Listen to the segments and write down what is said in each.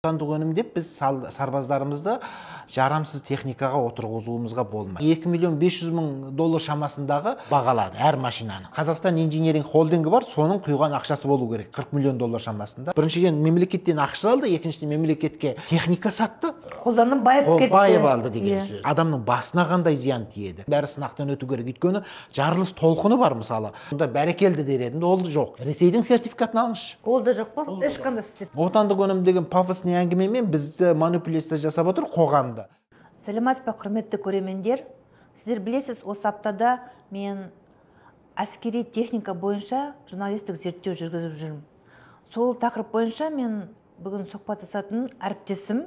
Отандық өнім деп біз сарбаздарымызды жарамсыз техникаға отырғызуымызға болмайды. 2 миллион 500 мың доллар шамасындағы бағалады әр машинаны. Қазақстан инжиниринг холдингі бар, соның құйған ақшасы болу керек, 40 миллион доллар шамасында. Біріншіден мемлекеттен ақша алды, екіншіден мемлекетке техника сатты. Қолданып байып кетті. Байып алды деген сөз. Адамның басына қандай зиян тиеді. Бәрі сынақтан өту керек. Өйткені жарылыс толқыны бар мысалы. Онда бәрекелді дер едім, ол жоқ. Ресейдің сертификатын алыңызшы. Ол да жоқ па? Ешқандай сертификат. Отандық өнім деген пафосный әңгімемен бізді манипуляция жасап отыр қоғамда. Сәлеметсіз бе, құрметті көрермендер. Сіздер білесіз, осы аптада мен әскери техника бойынша журналистік зерттеу жүргізіп жүрмін. Сол тақырып бойынша мен бүгін сұхбаттасатын әріптесім,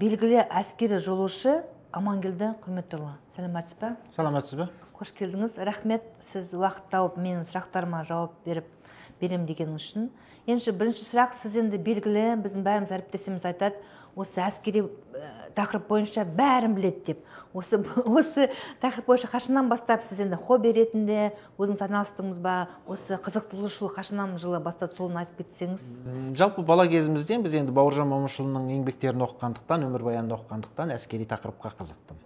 белгілі әскери жолаушы Амангелді Құрметұлы. Сәлеметсіз бе? Саламатсыз ба? Қош келдіңіз. Рахмет, сіз уақыт тауып менің сұрақтарыма жауап берем деген үшін. Бірінші сұрақ, сіз енді белгілі, біздің бәріміз әріптесіміз айтады, осы әскери тақырып бойынша бәрін біледі деп. Осы тақырып бойынша қашаннан бастап сіз енді хобби ретінде өзіңіз айналыстыңыз ба, осы қызықтырушылық қашаннан жылы бастады, солын айтып кетсеңіз? Жалпы бала кезімізден біз енді Бауыржан Момышұлының еңбектерін оқығандықтан, өмірбаянын оқығандықтан әскери тақырыпқа қызықтым.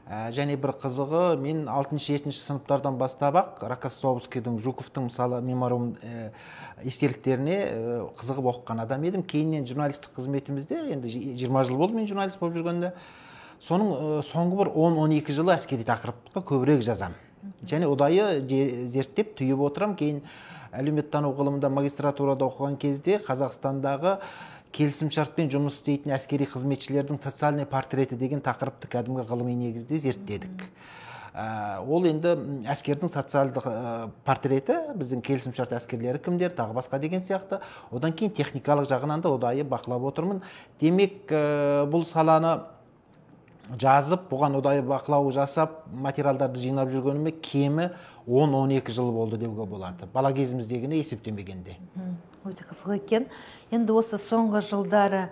Және бір қызығы, мен 6-7 сыныптардан бастап-ақ Рокоссовскийдің, Жуковтың мысалы меморум естеліктеріне қызығып оқыған адам едім. Кейіннен журналистік қызметімізде, енді 20 жыл болды мен журналист болып жүргенде, соның соңғы бір 10-12 жылы әскери тақырыпқа көбірек жазам. Және ұдайы зерттеп түйіп отырам. Кейін әлеуметтану ғылымында магистратурада оқыған кезде Қазақстандағы келісімшартпен жұмыс істейтін әскери қызметшілердің социальный портреті деген тақырыпты кәдімгі ғылыми негізде зерттедік. Ол енді әскердің социалдық портреті, біздің келісімшарт әскерлері кімдер, тағы басқа деген сияқты. Одан кейін техникалық жағынан да ұдайы бақылап отырмын. Демек, бұл саланы жазып, бұған ұдайы бақылау жасап, материалдарды жинап жүргеніме кемі 10-12 жыл болды деуге болады. Бала кезіміздегіні есептемегенде. Өте қызық екен. Енді осы соңғы жылдары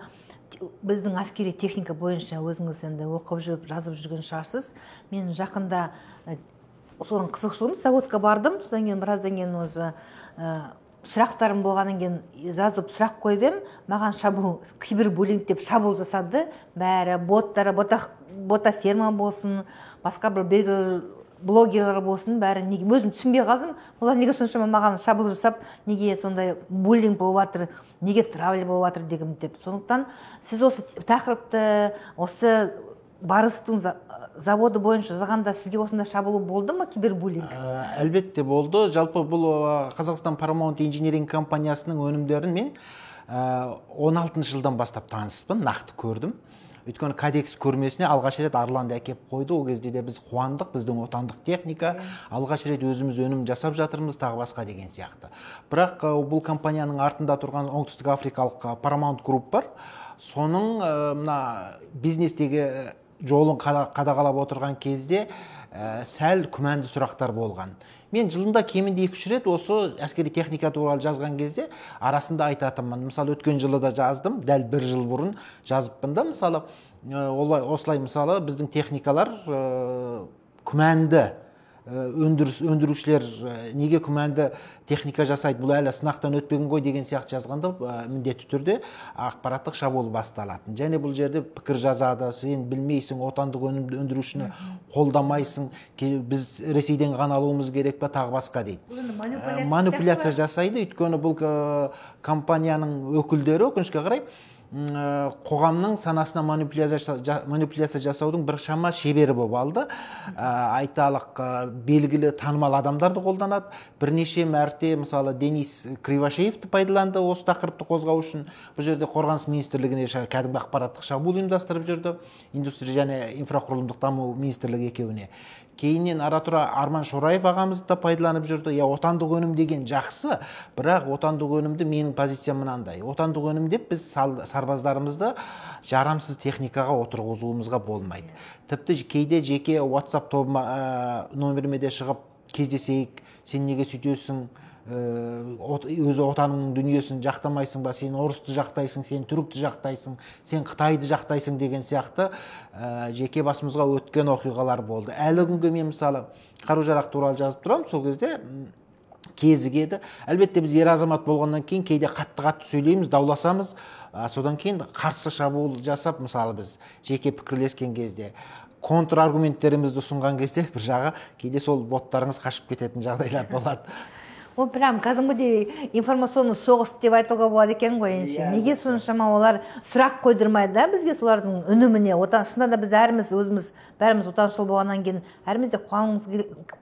біздің әскери техника бойынша өзіңіз енді оқып жүріп, жазып жүрген шығарсыз. Мен жақында соған қызықшылығым, заводқа бардым. Содан кейін біраздан кейін осы сұрақтарым болғаннан кейін жазып сұрақ қойып ем, маған шабуыл, кибербуллинг деп шабуыл жасады. Бәрі ботаферма болсын, басқа бір белгілі блогерлер болсын, бәрі өзім түсінбей қалдым. Олар неге соншама маған шабуыл жасап, неге сондай буллинг болып жатыр, неге травля болып жатыр дегім деп. Сондықтан сіз осы тақырыпты, осы Барыстың заводы бойынша жазғанда сізге осындай шабуыл болды ма, кибербуллинг? Әлбетте болды. Жалпы бұл Қазақстан Paramount инжиниринг компаниясының өнімдерін мен 16 жылдан бастап таныспын, нақты көрдім. Өйткені Кадекс көрмесіне алғаш рет Арланды әкеп қойды. Ол кезде де біз қуандық, біздің отандық техника, алғаш рет өзіміз өнім жасап жатырмыз, тағы басқа деген сияқты. Бірақ бұл компанияның артында тұрған оңтүстік африкалық Paramount Group бар. Соның бизнестегі жолын қадағалап отырған кезде сәл күмәнді сұрақтар болған. Мен жылында кемінде 2-3 рет осы әскери техника туралы жазған кезде арасында айтатынмын. Мысалы, өткен жылы да жаздым, дәл 1 жыл бұрын жазыппын да, мысалы, осылай мысалы біздің техникалар күмәнді өндірушілер неге күмәнді техника жасайды, бұл әлі сынақтан өтпеген ғой деген сияқты жазғанда міндетті түрде ақпараттық шабуыл басталатын. Және бұл жерде пікір жазады, сен білмейсің, отандық өнімді өндірушіні қолдамайсың, біз Ресейден ғана алуымыз керек па, тағы басқа дейді. Манипуляция жасайды, өйткені бұл компанияның өкілдері өкінішке қарай қоғамның санасына манипуляция жасаудың бір шама шебері болып алды. Айталық, белгілі танымал адамдарды қолданады. Бірнеше мәрте, мысалы, Денис Кривошеевті пайдаланды осы тақырыпты қозғау үшін. Бұл жерде Қорғаныс министрлігіне кәдімгі ақпараттық шабуыл ұйымдастырып жүрді. Индустрия және инфрақұрылымдық даму министрлігі екеуіне. Кейіннен ара-тұра Арман Шораев ағамызды да пайдаланып жүрді. Отандық өнім деген жақсы, бірақ отандық өнімді менің позициям мынандай. Отандық өнім деп біз сарбаздарымызды жарамсыз техникаға отырғызуымызға болмайды. Тіпті кейде жеке WhatsApp номеріме де шығып кездесейік, сен неге сөйтесің, өзі отаныңның дүниесін жақтамайсың ба, сен орысты жақтайсың, сен түрікті жақтайсың, сен Қытайды жақтайсың деген сияқты жеке басымызға өткен оқиғалар болды. Әлі күнге мен мысалы қару-жарақ туралы жазып тұрам, сол кезде кезігеді. Әлбетте біз ер азамат болғаннан кейін кейде қатты сөйлейміз, дауласамыз, содан кейін қарсы шабуыл жасап, мысалы біз жеке пікірлескен кезде контраргументтерімізді ұсынған кезде бір жағы кейде сол боттарыңыз қашып кететін жағдайлар болады. Ол прям кәдімгідей информационный соғыс деп айтуға болады екен ғой. Неге соншама олар сұрақ қойдырмайды да бізге солардың үніміне? Шынында да біз өзіміз бәріміз отаншыл болғаннан кейін әріміз де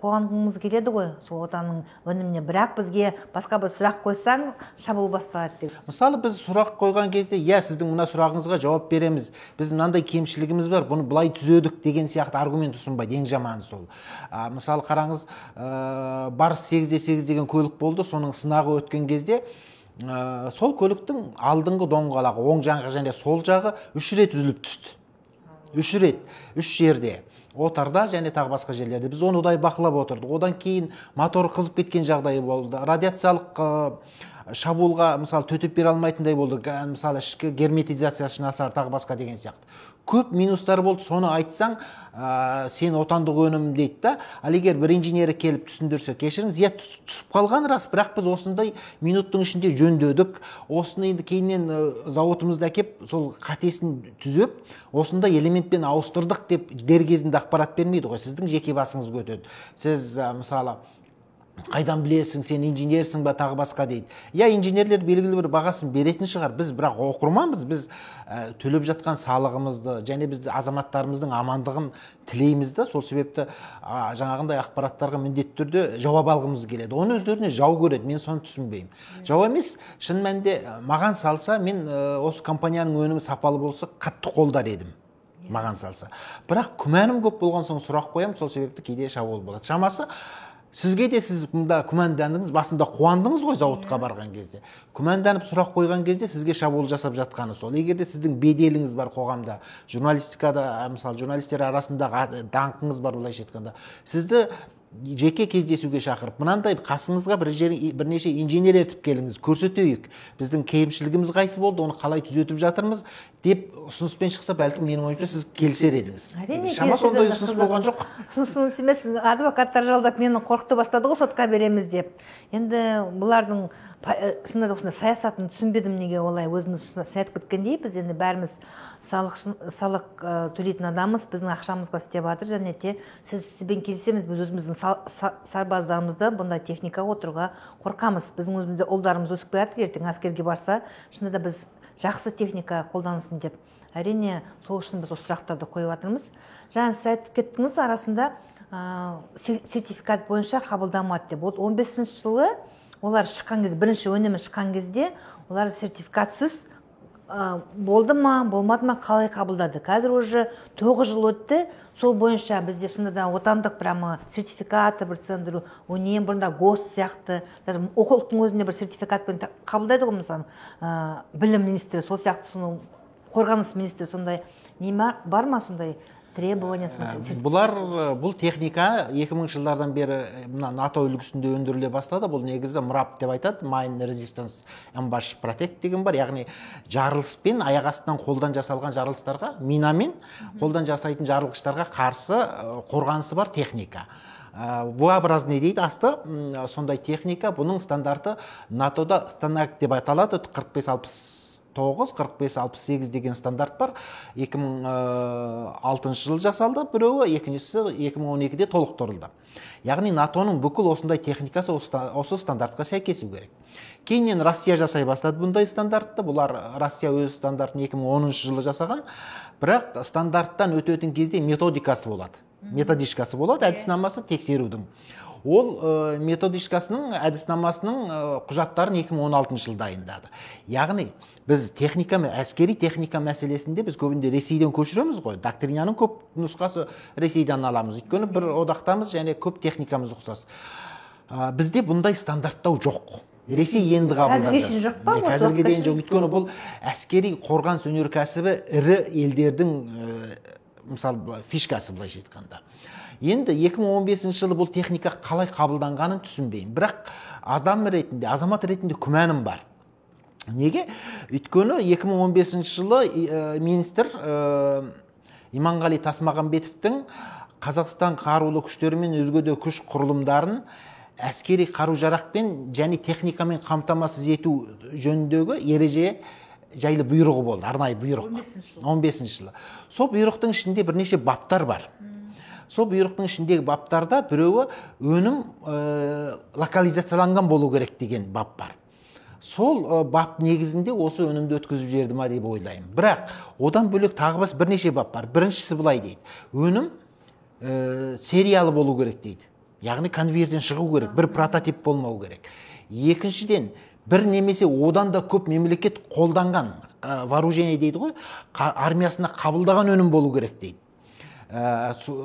қуанғымыз келеді ғой сол отанның үніміне. Бірақ бізге басқа бір сұрақ қойсаң шабуыл басталады деп. Мысалы біз сұрақ қойған кезде, сіздің мына сұрағыңызға жауап береміз, біз мынандай кемшілігіміз бар, бұны былай түзедік деген сияқты аргумент ұсынбайды. Ең жаманы сол. Мысалы қараңыз, Барс 8x8 деген көлік болды, соның сынағы өткен кезде сол көліктің алдыңғы доңғалағы оң жағы және сол жағы 3 рет үзіліп түсті. 3 рет, 3 жерде, отарда және тағы басқа жерлерде. Біз оны ұдай бақылап отырдық. Одан кейін мотор қызып кеткен жағдайы болды. Радиациялық шабуылға мысалы төтеп бере алмайтындай болды. Мысалы ішкі герметизациясы нашар, тағы басқа деген сияқты. Көп минустар болды, соны айтсаң, сен отандық өнім дейді да. Ал егер бір инженері келіп түсіндірсе, кешіріңіз, түсіп қалған рас, бірақ біз осындай минуттың ішінде жөндедік. Осыны енді кейіннен зауытымызда әкеп, сол қатесін түзеп, осындай элементпен ауыстырдық деп дер кезінде ақпарат бермейді ғой. Сіздің жеке басыңыз өтеді. Сіз мысалы қайдан білесің, сен инженерсің ба, тағы басқа дейді. Инженерлер белгілі бір бағасын беретін шығар. Біз бірақ оқырманбыз, біз төлеп жатқан салығымызды, және біз азаматтарымыздың амандығын тілейміз да, сол себепті жаңағындай ақпараттарға міндетті түрде жауап алғымыз келеді. Оны өздеріне жау көреді, мен соны түсінбеймін. Жау емес, шын мәнінде маған салса, мен осы компанияның өнімі сапалы болса, қатты қолдар едім. Маған салса. Бірақ күмәнім көп болған соң сұрақ қоямын, сол себепті кейде шабуыл болады. Шамасы сізге де сіз мұнда күмәндандыңыз, басында қуандыңыз ғой зауытқа барған кезде. Күмәнданып сұрақ қойған кезде сізге шабуыл жасап жатқаны сол. Егер де сіздің беделіңіз бар қоғамда, журналистикада, мысалы журналистер арасындағы даңқыңыз бар, былайша айтқанда, сізді жеке кездесуге шақырып, мынандай қасыңызға бірнеше инженер ертіп келіңіз, көрсетейік. Біздің кемшілігіміз қайсы болды, оны қалай түзетіп жатырмыз деп ұсыныспен шықса, бәлкім менің ойымша сіз келісер едіңіз. Шамасы ондай ұсыныс болған жоқ. Ұсыныс емес, адвокаттар жалдап мені қорқыта бастады ғой, сотқа береміз деп. Енді бұлардың шынында осындай саясатын түсінбедім, неге олай. Өзіміз айтып кеткендей, біз енді бәріміз салық төлейтін адамыз, біздің ақшамызға істеп жатыр, және де сізбен келісеміз, біз өзіміздің сарбаздарымызды бұндай техникаға отыруға қорқамыз. Біздің өзімізде ұлдарымыз өсіп келатыр, ертең әскерге барса, шынында біз жақсы техника қолданысын деп. Әрине, сол үшін біз осы сұрақтарды қойып жатырмыз. Жаңа сіз айтып кеттіңіз, арасында сертификат бойынша қабылдамады деп. 15-ші жылы олар шыққан кезде, бірінші өнімі шыққан кезде, олар сертификатсыз болды ма, болмады ма, қалай қабылдады. Қазір уже 9 жыл өтті, сол бойынша бізде шынында отандық прямо сертификаты бір центру, онен бұрында ГОС сияқты, даже оқулықтың өзінде бір сертификатпен қабылдайды ғой, мысалы, білім министрі, сол сияқты, қорғаныс министрі, сондай не бар ма, сондай требования? Бұл техника 2000 жылдардан бері НАТО үлгісінде өндіріле бастады. Бұл негізі МРАП деп айтады, Mine Resistance Ambush Protect деген бар. Яғни жарылыспен, аяқ астынан қолдан жасалған жарылыстарға, минамен қолдан жасайтын жарылғыштарға қарсы қорғанысы бар техника. V-образный дейді асты, сондай техника. Бұның стандарты НАТОда стандарт деп аталады, 45-68 деген стандарт бар. 2006 жыл жасалды біреуі, екіншісі 2012-де толықтырылды. Яғни НАТОның бүкіл осындай техникасы осы стандартқа сәйкесу керек. Кейіннен Россия жасай бастады бұндай стандартты. Бұлар Россия өз стандартын 2010 жылы жасаған. Бірақ стандарттан өтетін кезде методикасы болады. Методичкасы болады, әдіснамасы тексерудің. Ол методичкасының, әдіснамасының құжаттарын 2016 жылы дайындады. Яғни біз әскери техника мәселесінде біз көбінде Ресейден көшіреміз ғой. Доктрinaның көп нұсқасы Ресейден аламыз. Өйткені бір одақтамыз және көп техникамыз ұқсас. Бізде бұндай стандарттау жоқ. Ресей енді қабылдады. Қазірге дейін жоқ. Өйткені бұл әскери қорғаныс өнеркәсібі ірі елдердің мысалы фишкасы, былайша айтқанда. Енді 2015 жылы бұл техника қалай қабылданғанын түсінбеймін. Бірақ адам ретінде, азамат ретінде күмәнім бар. Неге? Өйткені 2015 жылы министр Иманғали Тасмағамбетовтің Қазақстан қарулы күштері мен өзге де күш құрылымдарын әскери қару-жарақпен және техникамен қамтамасыз ету жөніндегі ереже жайлы бұйрығы болды, арнайы бұйрық. 15-ші жылы. Сол бұйрықтың ішінде бірнеше баптар бар. Сол бұйрықтың ішіндегі баптарда біреуі өнім локализацияланған болу керек деген бап бар. Сол бап негізінде осы өнімді өткізіп жіберді ма деп ойлаймын. Бірақ одан бөлек тағы бірнеше бап бар. Біріншісі былай дейді. Өнім сериялы болу керек дейді. Яғни конвейерден шығу керек, бір прототип болмау керек. Екіншіден, бір немесе одан да көп мемлекет қолданған вооружение дейді ғой, армиясына қабылдаған өнім болу керек дейді.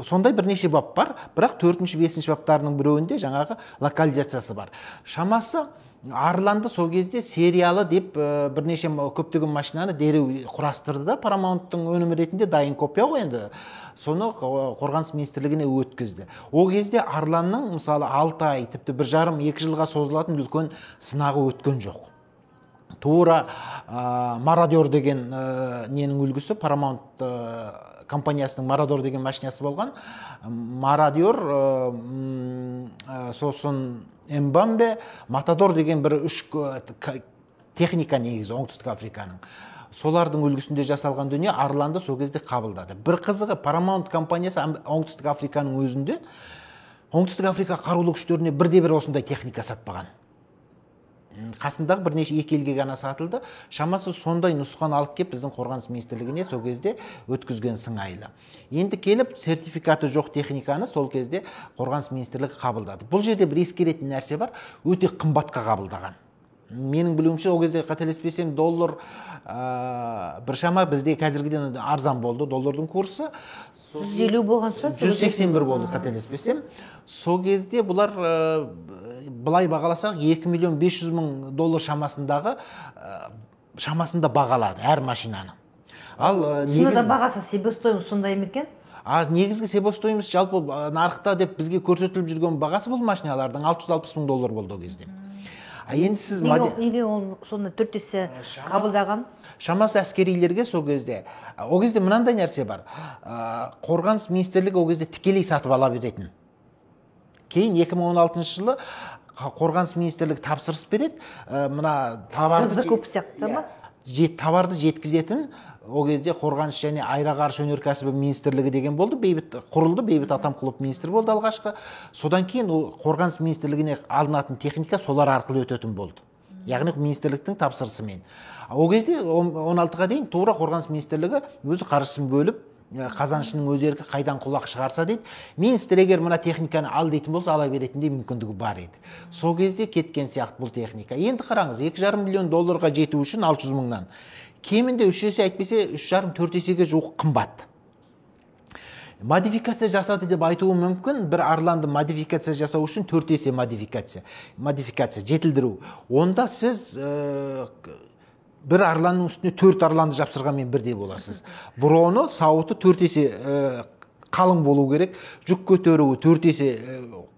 Сондай бірнеше бап бар, бірақ 4-5 баптарының біреуінде жаңағы локализациясы бар. Шамасы Арланды сол кезде сериялы деп бірнеше көптеген машинаны дереу құрастырды да, Paramount-тың өнімі ретінде дайын копия ғой енді. Соны қорғаныс министрлігіне өткізді. Ол кезде Арланның мысалы 6 ай, тіпті 1,5-2 жылға созылатын үлкен сынағы өткен жоқ. Тура Марадер деген ненің үлгісі, Paramount компаниясының Марадер деген машинасы болған. Марадер, сосын Эмбамбе, Матадор деген бір 3 техника негізі оңтүстік Африканың. Солардың үлгісінде жасалған дүние Арланды сол кезде қабылдады. Бір қызығы, Paramount компаниясы оңтүстік Африканың өзінде оңтүстік Африка қарулы күштеріне бірде-бір осындай техника сатпаған. Қасындағы бірнеше 2 елге ғана сатылды. Шамасы сондай нұсқаны алып кеп біздің қорғаныс министрлігіне сол кезде өткізген сыңайлы. Енді келіп сертификаты жоқ техниканы сол кезде қорғаныс министрлігі қабылдады. Бұл жерде бір ескеретін нәрсе бар, өте қымбатқа қабылдаған. Менің білуімше ол кезде қателеспесем доллар біршама бізде қазіргіден арзан болды, доллардың курсы 150 болған шығар, 181 болды қателеспесем. Сол кезде бұлар былай бағаласақ 2.500.000 доллар шамасында бағалады әр машинаны. Ал сонда бағасы себестоимость сондай ма екен? Негізгі себестоимость жалпы нарықта деп бізге көрсетіліп жүрген бағасы бұл машиналардың 660.000 доллар болды ол кезде. Енді сіз неге ол сонда 4 есе қабылдаған? Шамасы әскерилерге сол кезде. Ол кезде мынандай нәрсе бар. Қорғаныс министрлігі ол кезде тікелей сатып ала беретін. Кейін 2016 жылы қорғаныс министрлігі тапсырыс береді. Мына товарды жеткізетін ол кезде қорғаныс және аэроғарыш өнеркәсібі министрлігі деген болды. Құрылды, Бейбіт Атамқұлов министр болды алғашқы. Содан кейін қорғаныс министрлігіне алынатын техника солар арқылы өтетін болды. Яғни министрліктің тапсырысымен. Ол кезде 16-ға дейін тура қорғаныс министрлігі өзі қаржысын бөліп, қазаншының өзергі қайдан құлақ шығарса дейді, министр егер мына техниканы ал дейтін болса ала беретіндей мүмкіндігі бар еді. Сол кезде кеткен сияқты бұл техника. Енді қараңыз, 2,5 миллион долларға жету үшін 600.000-нан кемінде 3 есе әйтпесе 3,5-4 есеге жуық қымбат. Модификация жасады деп айтуы мүмкін, бір Арланды модификация жасау үшін 4 есе модификация жетілдіру. Онда сіз бір Арланның үстіне 4 Арланды жапсырғанмен бірдей боласыз. Бұрауны сауыты 4 есе қалың болу керек, жүк көтеруі 4 есе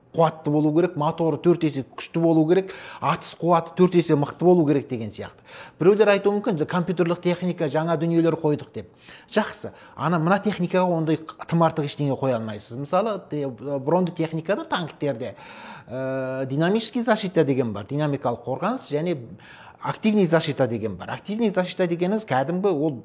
қуатты болу керек, моторы 4 есе күшті болу керек, атыс қуаты 4 есе мықты болу керек деген сияқты. Біреулер айтуы мүмкін, компьютерлік техника жаңа дүниелер қойдық деп. Жақсы, мына техникаға ондай тым артық ештеңе қоя алмайсыз. Мысалы, бронды техникада, танктерде динамический защита деген бар, динамикалық қорғаныс және активный защита деген бар. Активный защита дегеніңіз кәдімгі ол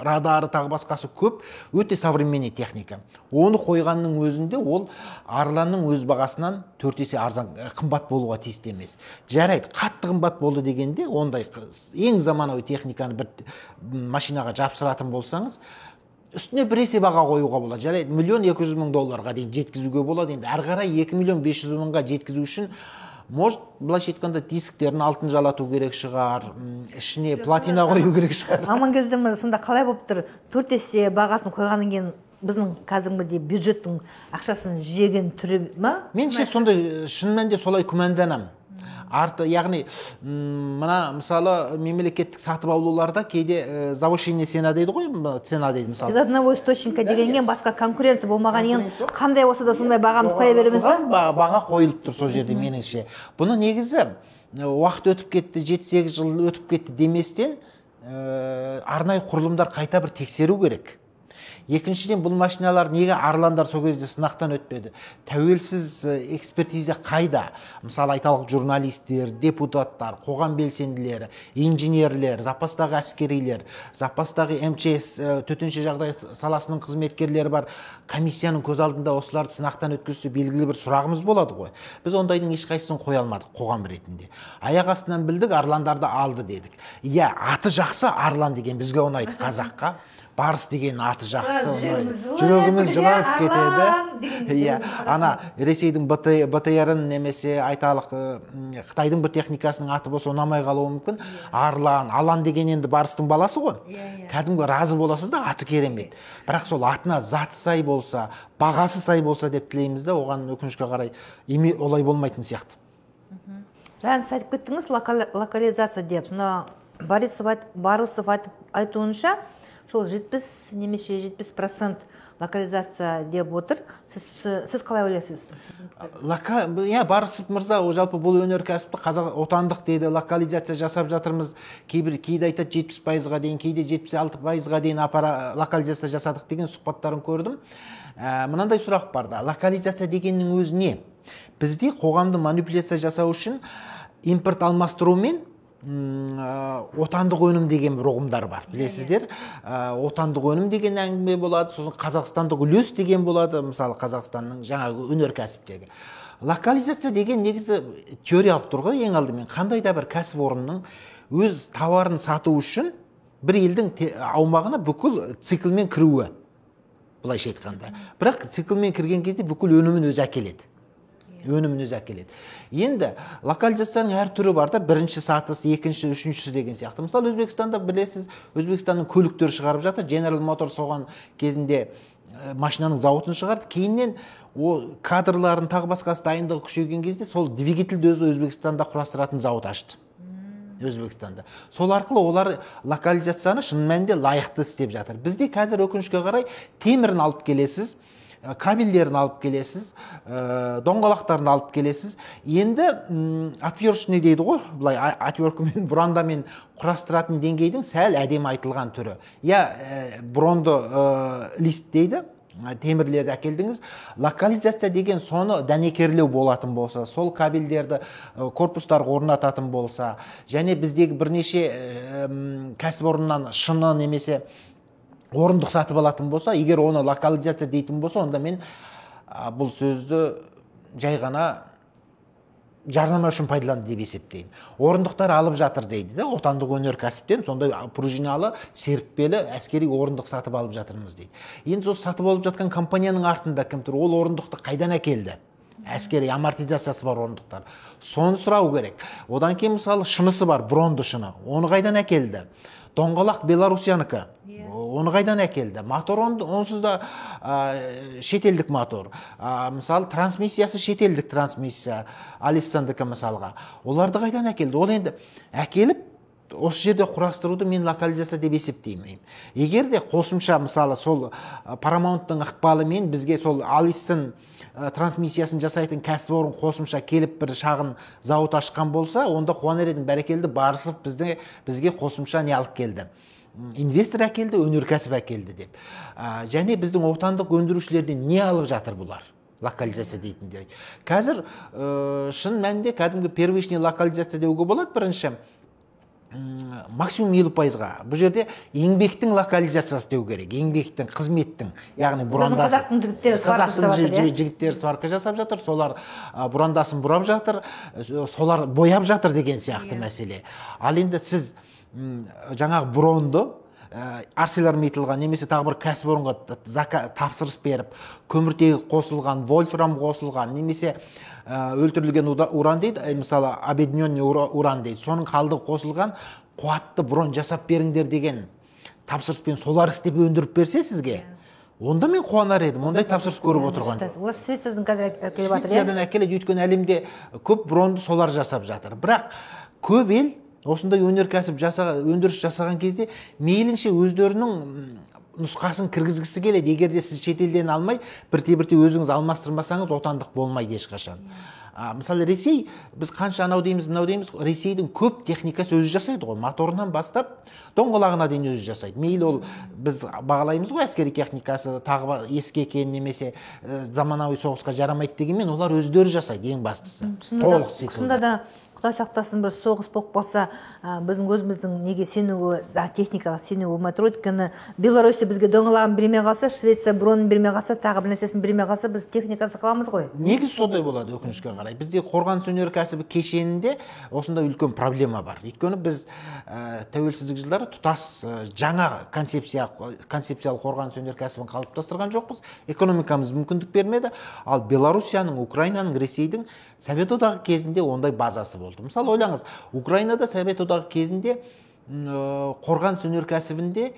радары тағы басқасы көп, өте современный техника. Оны қойғанның өзінде ол Арланның өз бағасынан 4 есе арзан қымбат болуға тиісті емес. Жарайды, қатты қымбат болды дегенде ондай ең заманауи техниканы бір машинаға жапсыратын болсаңыз, үстіне бір есе баға қоюға болады. Жарайды, 1,200,000 долларға дейін жеткізуге болады. Енді әрі қарай 2,500,000-ға жеткізу үшін может, былайша айтқанда дисктерін алтын жалату керек шығар, ішіне платина қою керек шығар. Амангелді мырза, сонда қалай болып тұр? 4 есе бағасын қойғаннан кейін біздің қазіргідей бюджеттің ақшасын жеген түрі ма? Менше сондай, шын мәнінде солай күмәнданамын. Яғни, мына мысалы мемлекеттік сатып алуларда кейде завышение цена дейді ғой, цена дейді мысалы. Из одного источника дегеннен басқа конкуренция болмаған ең қандай болса да сондай бағаны қоя береміз ба? Баға қойылып тұр сол жерде меніңше. Бұны негізі уақыт өтіп кетті, 7-8 жыл өтіп кетті деместен арнайы құрылымдар қайта бір тексеру керек. Екіншіден, бұл машиналар неге арландар сол кезде сынақтан өтпеді? Тәуелсіз экспертиза қайда? Мысалы айталық журналистер, депутаттар, қоғам белсенділері, инженерлер, запастағы әскерилер, запастағы МЧС төтенше жағдай саласының қызметкерлері бар комиссияның көз алдында осыларды сынақтан өткізсе белгілі бір сұрағымыз болады ғой. Біз ондайдың ешқайсысын қоя алмадық қоғам ретінде. Аяқ астынан білдік, арландарды алды дедік. Иә, аты жақсы арлан деген бізге ұнайды қазаққа. Барыс деген аты жақсы ұнайды. Жүрегіміз жылап кетеді. Иә, ана Ресейдің БТР-ін немесе айталық Қытайдың бір техникасының аты болса ұнамай қалуы мүмкін. Арлан, алан деген енді барыстың баласы ғой. Кәдімгі разы боласыз да, аты керемет. Бірақ сол атына заты сай болса, бағасы сай болса деп тілейміз да, оған өкінішке қарай олай болмайтын сияқты. Жаңа сіз айтып кеттіңіз локализация деп. Барысов айтуынша сол 70 немесе 70% локализация деп отыр. Сіз қалай ойлайсыз? Барысов мырза жалпы бұл өнеркәсіпті қазақ отандық дейді, локализация жасап жатырмыз. Кейде айтады 70%-ға дейін, кейде 76%-ға дейін локализация жасадық деген сұхбаттарын көрдім. Мынандай сұрақ бар да, локализация дегеннің өзі не? Бізде қоғамды манипуляция жасау үшін импорт алмастырумен отандық өнім деген ұғымдар бар, білесіздер. Отандық өнім деген әңгіме болады, сосын қазақстандық үлес деген болады, мысалы Қазақстанның жаңағы өнеркәсіптегі. Локализация деген негізі теориялық тұрғы, ең алдымен қандай да бір кәсіпорынның өз тауарын сату үшін бір елдің аумағына бүкіл циклмен кіруі, былайша айтқанда. Бірақ циклмен кірген кезде бүкіл өнімін өзі әкеледі. Енді локализацияның әр түрі бар да, бірінші сатысы, екінші, үшіншісі деген сияқты. Мысалы Өзбекстанда білесіз, Өзбекстанның көліктер шығарып жатыр. General Motors соған кезінде машинаның зауытын шығарды. Кейіннен кадрларын тағы басқасы дайындығы күшейген кезде сол двигательді өзі Өзбекстанда құрастыратын зауыт ашты. Өзбекстанда. Сол арқылы олар локализацияны шын мәнінде лайықты істеп жатыр. Бізде қазір өкінішке қарай темірін алып келесіз, кабельдерін алып келесіз, доңғалақтарын алып келесіз. Енді отверточный дейді ғой, бұлай отверткамен, бұрандамен құрастыратын деңгейдің сәл әдемі айтылған түрі. Бронды лист дейді, темірлерді әкелдіңіз. Локализация деген соны дәнекерлеу болатын болса, сол кабельдерді корпустарға орнататын болса, және біздегі бірнеше кәсіпорыннан шыны немесе орындық сатып алатын болса, егер оны локализация дейтін болса, онда мен бұл сөзді жай ғана жарнама үшін пайдаланды деп есептеймін. Орындықтар алып жатыр дейді да, отандық өнеркәсіптен сондай пружиналы, серіппелі әскери орындық сатып алып жатырмыз дейді. Енді сол сатып алып жатқан компанияның артында кім тұр? Ол орындықты қайдан әкелді? Әскери амортизациясы бар орындықтар. Соны сұрау керек. Одан кейін мысалы шынысы бар, бронды шыны. Оны қайдан әкелді? Доңғалақ Беларусиянікі. Оны қайдан әкелді? Мотор онсыз да шетелдік мотор. Мысалы трансмиссиясы шетелдік трансмиссия. Алиссандікі мысалға. Оларды қайдан әкелді? Ол енді әкеліп осы жерде құрастыруды мен локализация деп есептеймін. Егер де қосымша мысалы сол Paramount'тың ықпалымен бізге сол Allison трансмиссиясын жасайтын кәсіпорын қосымша келіп бір шағын зауыт ашқан болса, онда қуанар едім, бәрекелді, Барысов бізге қосымша не алып келді? Инвестор әкелді, өнеркәсіп әкелді деп. Және біздің отандық өндірушілерден не алып жатыр бұлар? Локализация дейтіндер. Қазір шын мәнінде кәдімгі первичный локализация деуге болады. Бірінші максимум 50%-ға. Бұл жерде еңбектің локализациясы деу керек. Еңбектің, қызметтің, яғни бұрандасы. Қазақтың жігіттері сварка жасап жатыр, солар бұрандасын бұрап жатыр, солар бояп жатыр деген сияқты мәселе. Ал енді сіз жаңағы бронды ArcelorMittalға немесе тағы бір кәсіпорынға тапсырыс беріп, көміртегі қосылған, вольфрам қосылған, немесе өлтірілген уран дейді, мысалы объединенный уран дейді, соның қалдығы қосылған қуатты брон жасап беріңдер деген тапсырыспен солар істеп өндіріп берсе сізге, онда мен қуанар едім. Ондай тапсырыс көріп отырған. Швециядан қазір әкеліп жатыр. Швециядан әкеледі, өйткені әлемде көп бронды солар жасап жатыр. Бірақ көп ел осындай өндіріс жасаған кезде мейлінше өздерінің нұсқасын кіргізгісі келеді. Егер де сіз шетелден алмай, бірте-бірте өзіңіз алмастырмасаңыз, отандық болмайды ешқашан. Мысалы Ресей, біз қанша анау дейміз, мынау дейміз, Ресейдің көп техникасы өзі жасайды ғой, моторынан бастап доңғалағына дейін өзі жасайды. Мейлі ол біз бағалаймыз ғой әскери техникасы тағы ескі екен немесе заманауи соғысқа жарамайды дегенмен, олар өздері жасайды ең бастысы. Толық циклда да Құдай сақтасын, бір соғыс болып қалса, біздің өзіміздің неге сенуі, техникаға сену болмай тұр. Өйткені Беларусь бізге доңғалағын бермей қалса, Швеция бронын бермей қалса, тағы бір нәрсесін бермей қалса, біз техникасы қаламыз ғой. Негізі сондай болады өкінішке қарай. Бізде қорғаныс өнеркәсібі кешенінде осындай үлкен проблема бар. Өйткені біз тәуелсіздік жылдары тұтас жаңа концепциялық қорғаныс өнеркәсібін қалыптастырған жоқпыз. Экономикамыз мүмкіндік бермеді. Ал Белоруссияның, Украинаның, Ресейдің Совет одағы кезінде ондай базасы болды. Мысалы, ойлаңыз, Украинада Совет одағы кезінде қорғаныс өнеркәсібінде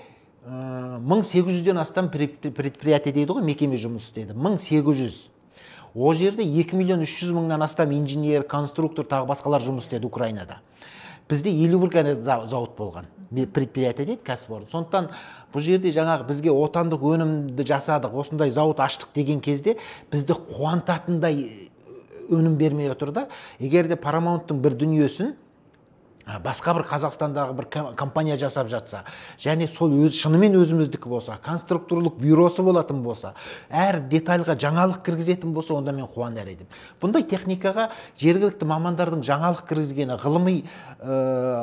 1800-ден астам предприятие дейді ғой, мекеме жұмыс істеді. 1800. О жерде 2.300.000-нан астам инженер, конструктор, тағы басқалар жұмыс істеді Украинада. Бізде 51 ғана зауыт болған. Предприятие дейді, кәсіпорын. Сондықтан бұл жерде жаңағы бізге отандық өнімді жасадық, осындай зауыт аштық деген кезде бізді қуантатындай өнім бермей отыр да. Егер де Paramount'тың бір дүниесін басқа бір Қазақстандағы бір компания жасап жатса, және сол шынымен өзіміздікі болса, конструкторлық бюросы болатын болса, әр детальға жаңалық кіргізетін болса, онда мен қуанар едім. Бұндай техникаға жергілікті мамандардың жаңалық кіргізгені, ғылыми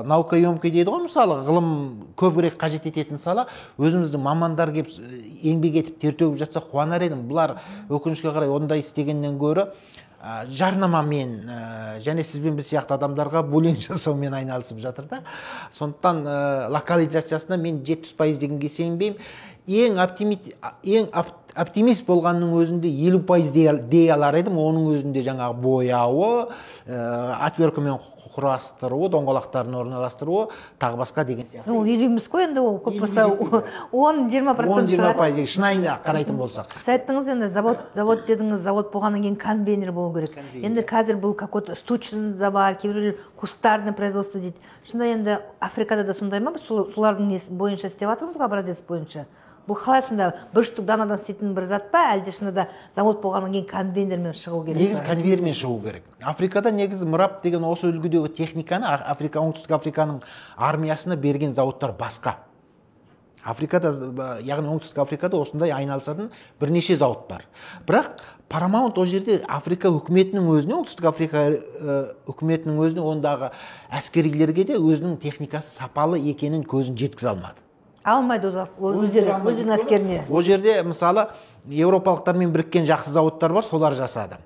наукоемкий дейді ғой, мысалы, ғылым көбірек қажет ететін сала, өзіміздің мамандар келіп еңбек етіп тер төгіп жатса қуанар едім. Бұлар өкінішке қарай ондай істегеннен гөрі жарнамамен және сізбен біз сияқты адамдарға буллинг жасаумен айналысып жатыр да. Сондықтан локализациясына мен 70% дегенге сенбеймін. Ең оптимист болғанның өзінде 50% дей алар едім. Оның өзінде жаңағы бояуы, отверткамен құрастыруы, доңғалақтарын орналастыруы, тағы басқа деген сияқты. Ол 50 емес қой, енді ол көп болса 10-20% шығар. 10-20% шынайы қарайтын болсақ. Сіз айттыңыз, енді завод дедіңіз, завод болғаннан кейін конвейер болу керек. Енді қазір бұл какой-то штучный бар, кейбіреулер кустарный производство дейді. Шынында енді Африкада да сондай ма? Солардың бойынша істеп жатырмыз ғой, образец бойынша. Бұл қалай сонда бір штук данадан істейтін бір зат па, әлде шынында завод болғаннан кейін конвейермен шығу керек? Негізі конвейермен шығу керек. Африкада негізі мұрап деген осы үлгідегі техниканы оңтүстік Африканың армиясына берген зауыттар басқа. Африкада, яғни оңтүстік Африкада осындай айналысатын бірнеше зауыт бар. Бірақ Paramount о жерде Африка үкіметінің өзіне, оңтүстік Африка үкіметінің өзіне, ондағы әскерилерге де өзінің техникасы сапалы екенін көзін жеткізе алмады. Алмайды өздерінің әскеріне. О жерде мысалы еуропалықтармен біріккен жақсы зауыттар бар, солар жасады.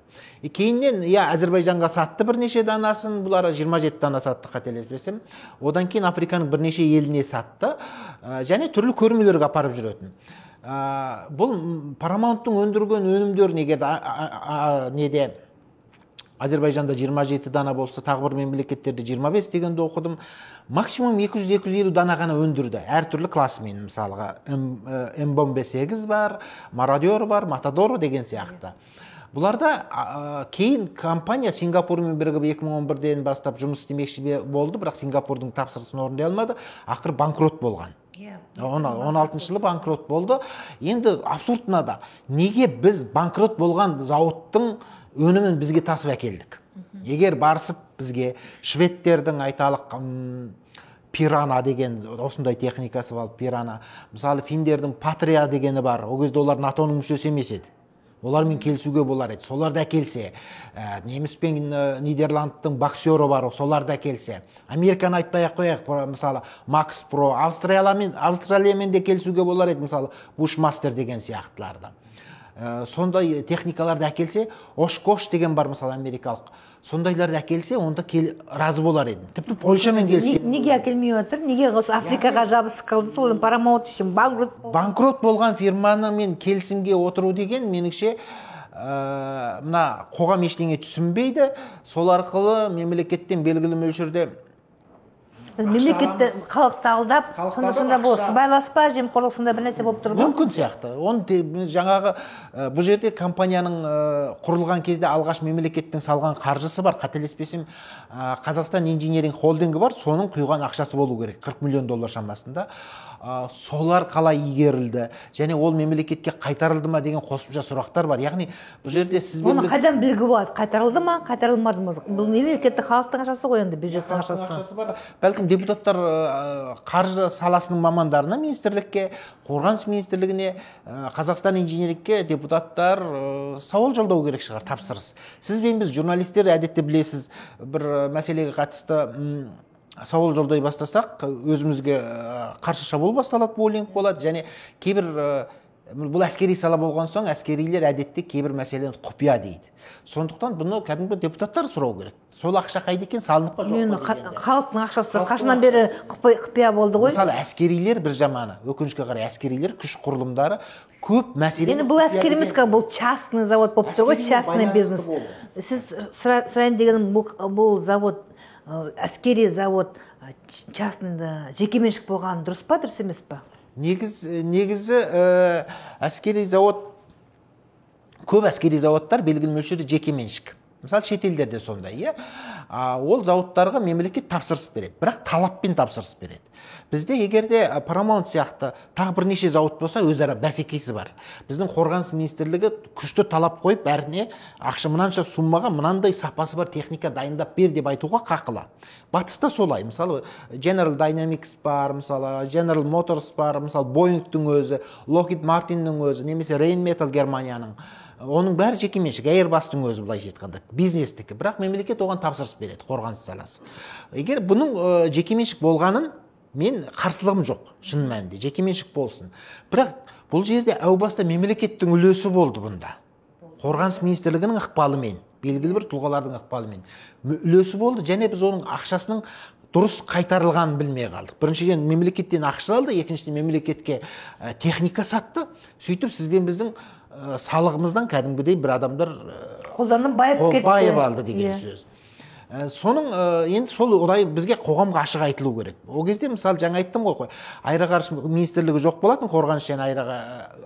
Кейіннен Әзербайжанға сатты бірнеше данасын, бұлар 27 дана сатты қателеспесем. Одан кейін Африканың бірнеше еліне сатты, және түрлі көрмелерге апарып жүретін. Бұл Paramount'тың өндірген өнімдері неде Азербайжанда 27 дана болса, тағы бір мемлекеттерде 25 дегенде оқыдым. Максимум 200-250 дана ғана өндірді. Әртүрлі классымен, мысалға М-8 бар, Мародер бар, Матадор деген сияқты. Бұларда кейін компания Сингапурмен бірігіп 2011-ден бастап жұмыс істемекші болды, бірақ Сингапурдың тапсырысын орындай алмады, ақыры банкрот болған. 16 жылы банкрот болды. Енді абсурд мынада, неге біз банкрот болған зауыттың өнімін бізге тасып әкелдік? Егер барсып бізге шведтердің айталық Пирана деген осындай техникасы бар, Пирана. Мысалы, финдердің Патрия дегені бар. Ол кезде олар НАТО-ның мүшесі емес еді. Олармен келісуге болар еді. Солар да келсе, неміс пен Нидерландтың боксері бар, солар да келсе. Американы айтпай-ақ қояйық, мысалы, Макс Про, Австралиямен де келісуге болар еді, мысалы, Бушмастер деген сияқтыларды. Сондай техникаларды әкелсе, Ошкош деген бар, мысалы, америкалық. Сондайларды әкелсе, онда разы болар едім. Тіпті Польшамен келсе. Неге әкелмей отыр? Неге осы Африкаға жабысып қалды? Сол Paramount үшін банкрот болған фирманы мен келісімге отыру деген, меніңше, мына қоғам ештеңе түсінбейді. Сол арқылы мемлекеттен белгілі мөлшерде мемлекетті халықты алдап, сонда бұл сыбайласпа, жемқорлық сонда бір нәрсе болып тұр ма? Мүмкін сияқты. Жаңағы бұл жерде компанияның құрылған кезде алғаш мемлекеттің салған қаржысы бар, қателеспесем, Қазақстан инжиниринг холдингі бар, соның құйған ақшасы болу керек, $40 миллион шамасында. солар қалай игерілді және ол мемлекетке қайтарылды ма деген қосымша сұрақтар бар. Яғни бұл жерде сізбен оны қайдан білуге болады? Қайтарылды ма, қайтарылмады ма? Бұл мемлекеттік халықтың ақшасы ғой, енді бюджеттің ақшасы бар. Бәлкім депутаттар қаржы саласының мамандарына, министрлікке, қорғаныс министрлігіне, Қазақстан инжинирингке депутаттар сауал жолдау керек шығар, тапсырыс. Сіз бен біз журналистер әдетте білесіз, бір мәселеге қатысты сауал жолдай бастасақ, өзімізге қарсы шабуыл басталады, буллинг болады және кейбір бұл әскери сала болған соң, әскерилер әдетте кейбір мәселені құпия дейді. Сондықтан бұны кәдімгі депутаттар сұрау керек. Сол ақша қайда екен, салынып па жоқ па дегенде. Халықтың ақшасы қашынан бері құпия болды ғой. Мысалы, әскерилер бір жаманы, өкінішке қарай әскерилер, күш құрылымдары көп мәселе. Енді бұл әскери емес, бұл частный завод болып тұр ғой, частный бизнес. Сіз сұрайын дегенім, бұл завод, әскери завод частныйда жекеменшік болған дұрыс па, дұрыс емес па? Негізі әскери завод, көп әскери заводтар белгілі мөлшерде жекеменшік. Мысалы, шетелдерде сондай, ол заводтарға мемлекет тапсырыс береді, бірақ талаппен тапсырыс береді. Бізде егерде Paramount сияқты тағы бірнеше завод болса, өзара бәсекесі бар. Біздің қорғаныс министрлігі күшті талап қойып, бәріне ақша мынанша суммаға мынандай сапасы бар техника дайындап бер деп айтуға қақылы. Батыста солай. Мысалы, General Dynamics бар, мысалы, General Motors бар, мысалы, Boeingтің өзі, Lockheed Martinнің өзі, немесе Rheinmetall Германияның. Оның бәрі жекеменшік, Airbus'тың өзі былай жеткенде, бизнестікі. Бірақ мемлекет оған тапсырыс береді, қорғаныс саласы. Егер бұның жекеменшік болғанын мен қарсылығым жоқ, шын мәнінде, жекеменшік болсын. Бірақ бұл жерде әу баста мемлекеттің үлесі болды бұнда. Қорғаныс министрлігінің ықпалымен, белгілі бір тұлғалардың ықпалымен үлесі болды, және біз оның ақшасының дұрыс қайтарылғанын білмей қалдық. Біріншіден мемлекеттен ақша алды, екіншіден мемлекетке техника сатты. Сөйтіп сізбен біздің салығымыздан кәдімгідей бір адамдар қолданып байып алды деген сөз. Соның енді сол орай бізге қоғамға ашық айтылу керек. Ол кезде мысалы жаңа айттым ғой, аэроғарыш министрлігі жоқ болатын, қорғаныс және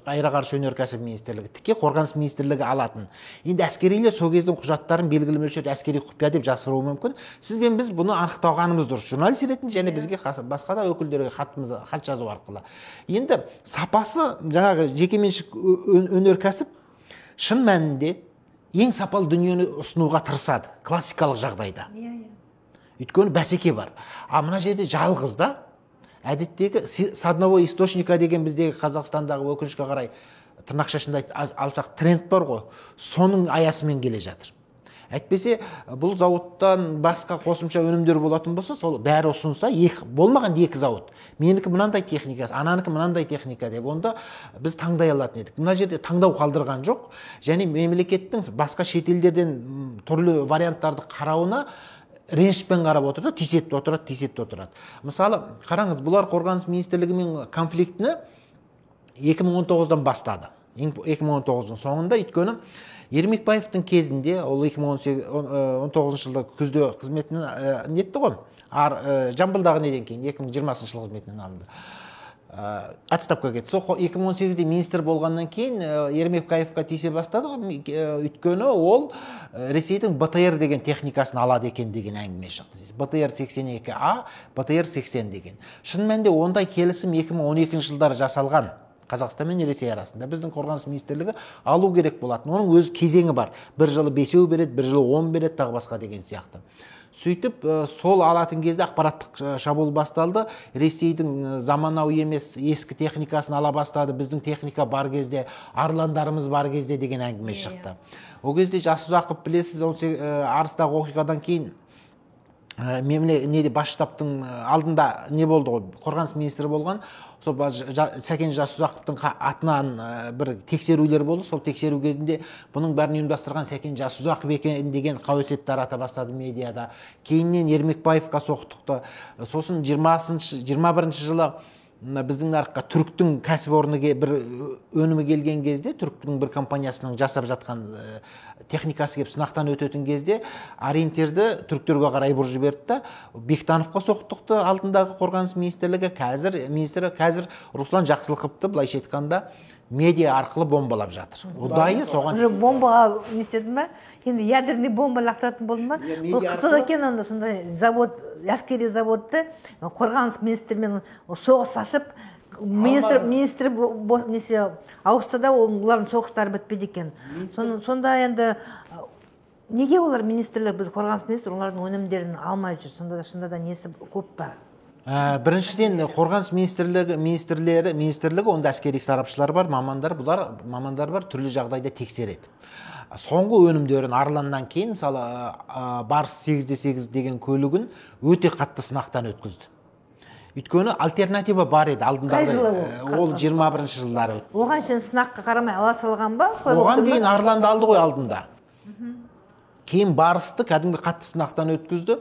аэроғарыш өнеркәсібі министрлігі, тіке қорғаныс министрлігі алатын. Енді әскерилер сол кездің құжаттарын белгілі мөлшерде әскери құпия деп жасыруы мүмкін. Сіз бен біз бұны анықтағанымыз дұрыс, журналист ретінде және бізге басқа да өкілдерге хат жазу арқылы. Енді сапасы жаңағы жекеменшік өнеркәсіп шын мәнінде ең сапалы дүниені ұсынуға тырысады, классикалық жағдайда. Өйткені бәсеке бар. Мына жерде жалғыз да, әдеттегі с одного источника деген біздегі Қазақстандағы өкінішке қарай тырнақшасында алсақ тренд бар ғой, соның аясымен келе жатыр. Әйтпесе бұл зауыттан басқа қосымша өнімдер болатын болса, сол бәрі ұсынса, болмаған екі зауыт. Менікі мынандай техникасы, ананікі мынандай техника деп, онда біз таңдай алатын едік. Мына жерде таңдау қалдырған жоқ, және мемлекеттің басқа шетелдерден түрлі варианттарды қарауына ренішпен қарап отырды, тесетіп отырады. Мысалы, қараңыз, бұлар қорғаныс министрлігімен конфликтіні 2019-дан бастады. 2019-дың соңында, өйткені Ермекбаевтың кезінде, ол 2019 жылда күзде қызметінен нетті ғой, Жамбылдағы неден кейін 2020 жылы қызметінен алынды. Отставка кетті. Сол 2018-де министр болғаннан кейін Ермекбаевқа тисе бастады, өйткені ол Ресейдің БТР деген техникасын алады екен деген әңгіме шықты. БТР 82А, БТР 80 деген. Шын мәнінде ондай келісім 2012 жылдары жасалған. Қазақстан мен Ресей арасында біздің қорғаныс министрлігі алу керек болатын. Оның өз кезеңі бар. Бір жылы 5 береді, бір жылы 10 береді, тағы басқа деген сияқты. Сөйтіп, сол алатын кезде ақпараттық шабуыл басталды. Ресейдің заманауи емес ескі техникасын ала бастады. Біздің техника бар кезде, арландарымыз бар кезде деген әңгіме шықты. Ол кезде Жасұзақов білесіз, Арыстағы оқиғадан кейін бас штабтың алдында не болды ғой, қорғаныс министрі болған, сол Сәкен Жасұзақовтың атынан бір тексерулер болды. Сол тексеру кезінде бұның бәрін ұйымдастырған Сәкен Жасұзақов екен деген қауесет тарата бастады медиада. Кейіннен Ермекбаевқа соқтықты. Сосын 21 жылы біздің нарыққа түріктің кәсіпорны бір өнімі келген кезде, түріктің бір компаниясының жасап жатқан техникасы келіп сынақтан өтетін кезде ориентерді түріктерге қарай бұрып жіберді. Бектановқа соқтықты алдындағы қорғаныс министрлігі, қазір Руслан Жақсылықовты былайша айтқанда медиа арқылы бомбалап жатыр. Ұдайы соған бомбаға не істеді ме? Енді ядерный бомба лақтыратын болды ма? Бұл қызық екен, онда сондай завод, әскери заводты қорғаныс министрімен соғыс ашып, министр несе ауысса да олардың соғыстары бітпеді екен. Сонда енді неге олар министрлер, біз қорғаныс министрі олардың өнімдерін алмай жүр? Сонда да шынында да несі көп па? Біріншіден қорғаныс министрлігі онда әскери сарапшылар бар, мамандар бар, түрлі жағдайда тексереді. Соңғы өнімдерін Арланнан кейін, мысалы, Барс 8x8 деген көлігін өте қатты сынақтан өткізді. Өйткені альтернатива бар еді алдындағы. Ол 21 жылдары өтті. Оған үшін сынаққа қарамай ала салған ба? Оған дейін Арланды алды ғой алдында. Кейін Барысты кәдімгі қатты сынақтан өткізді.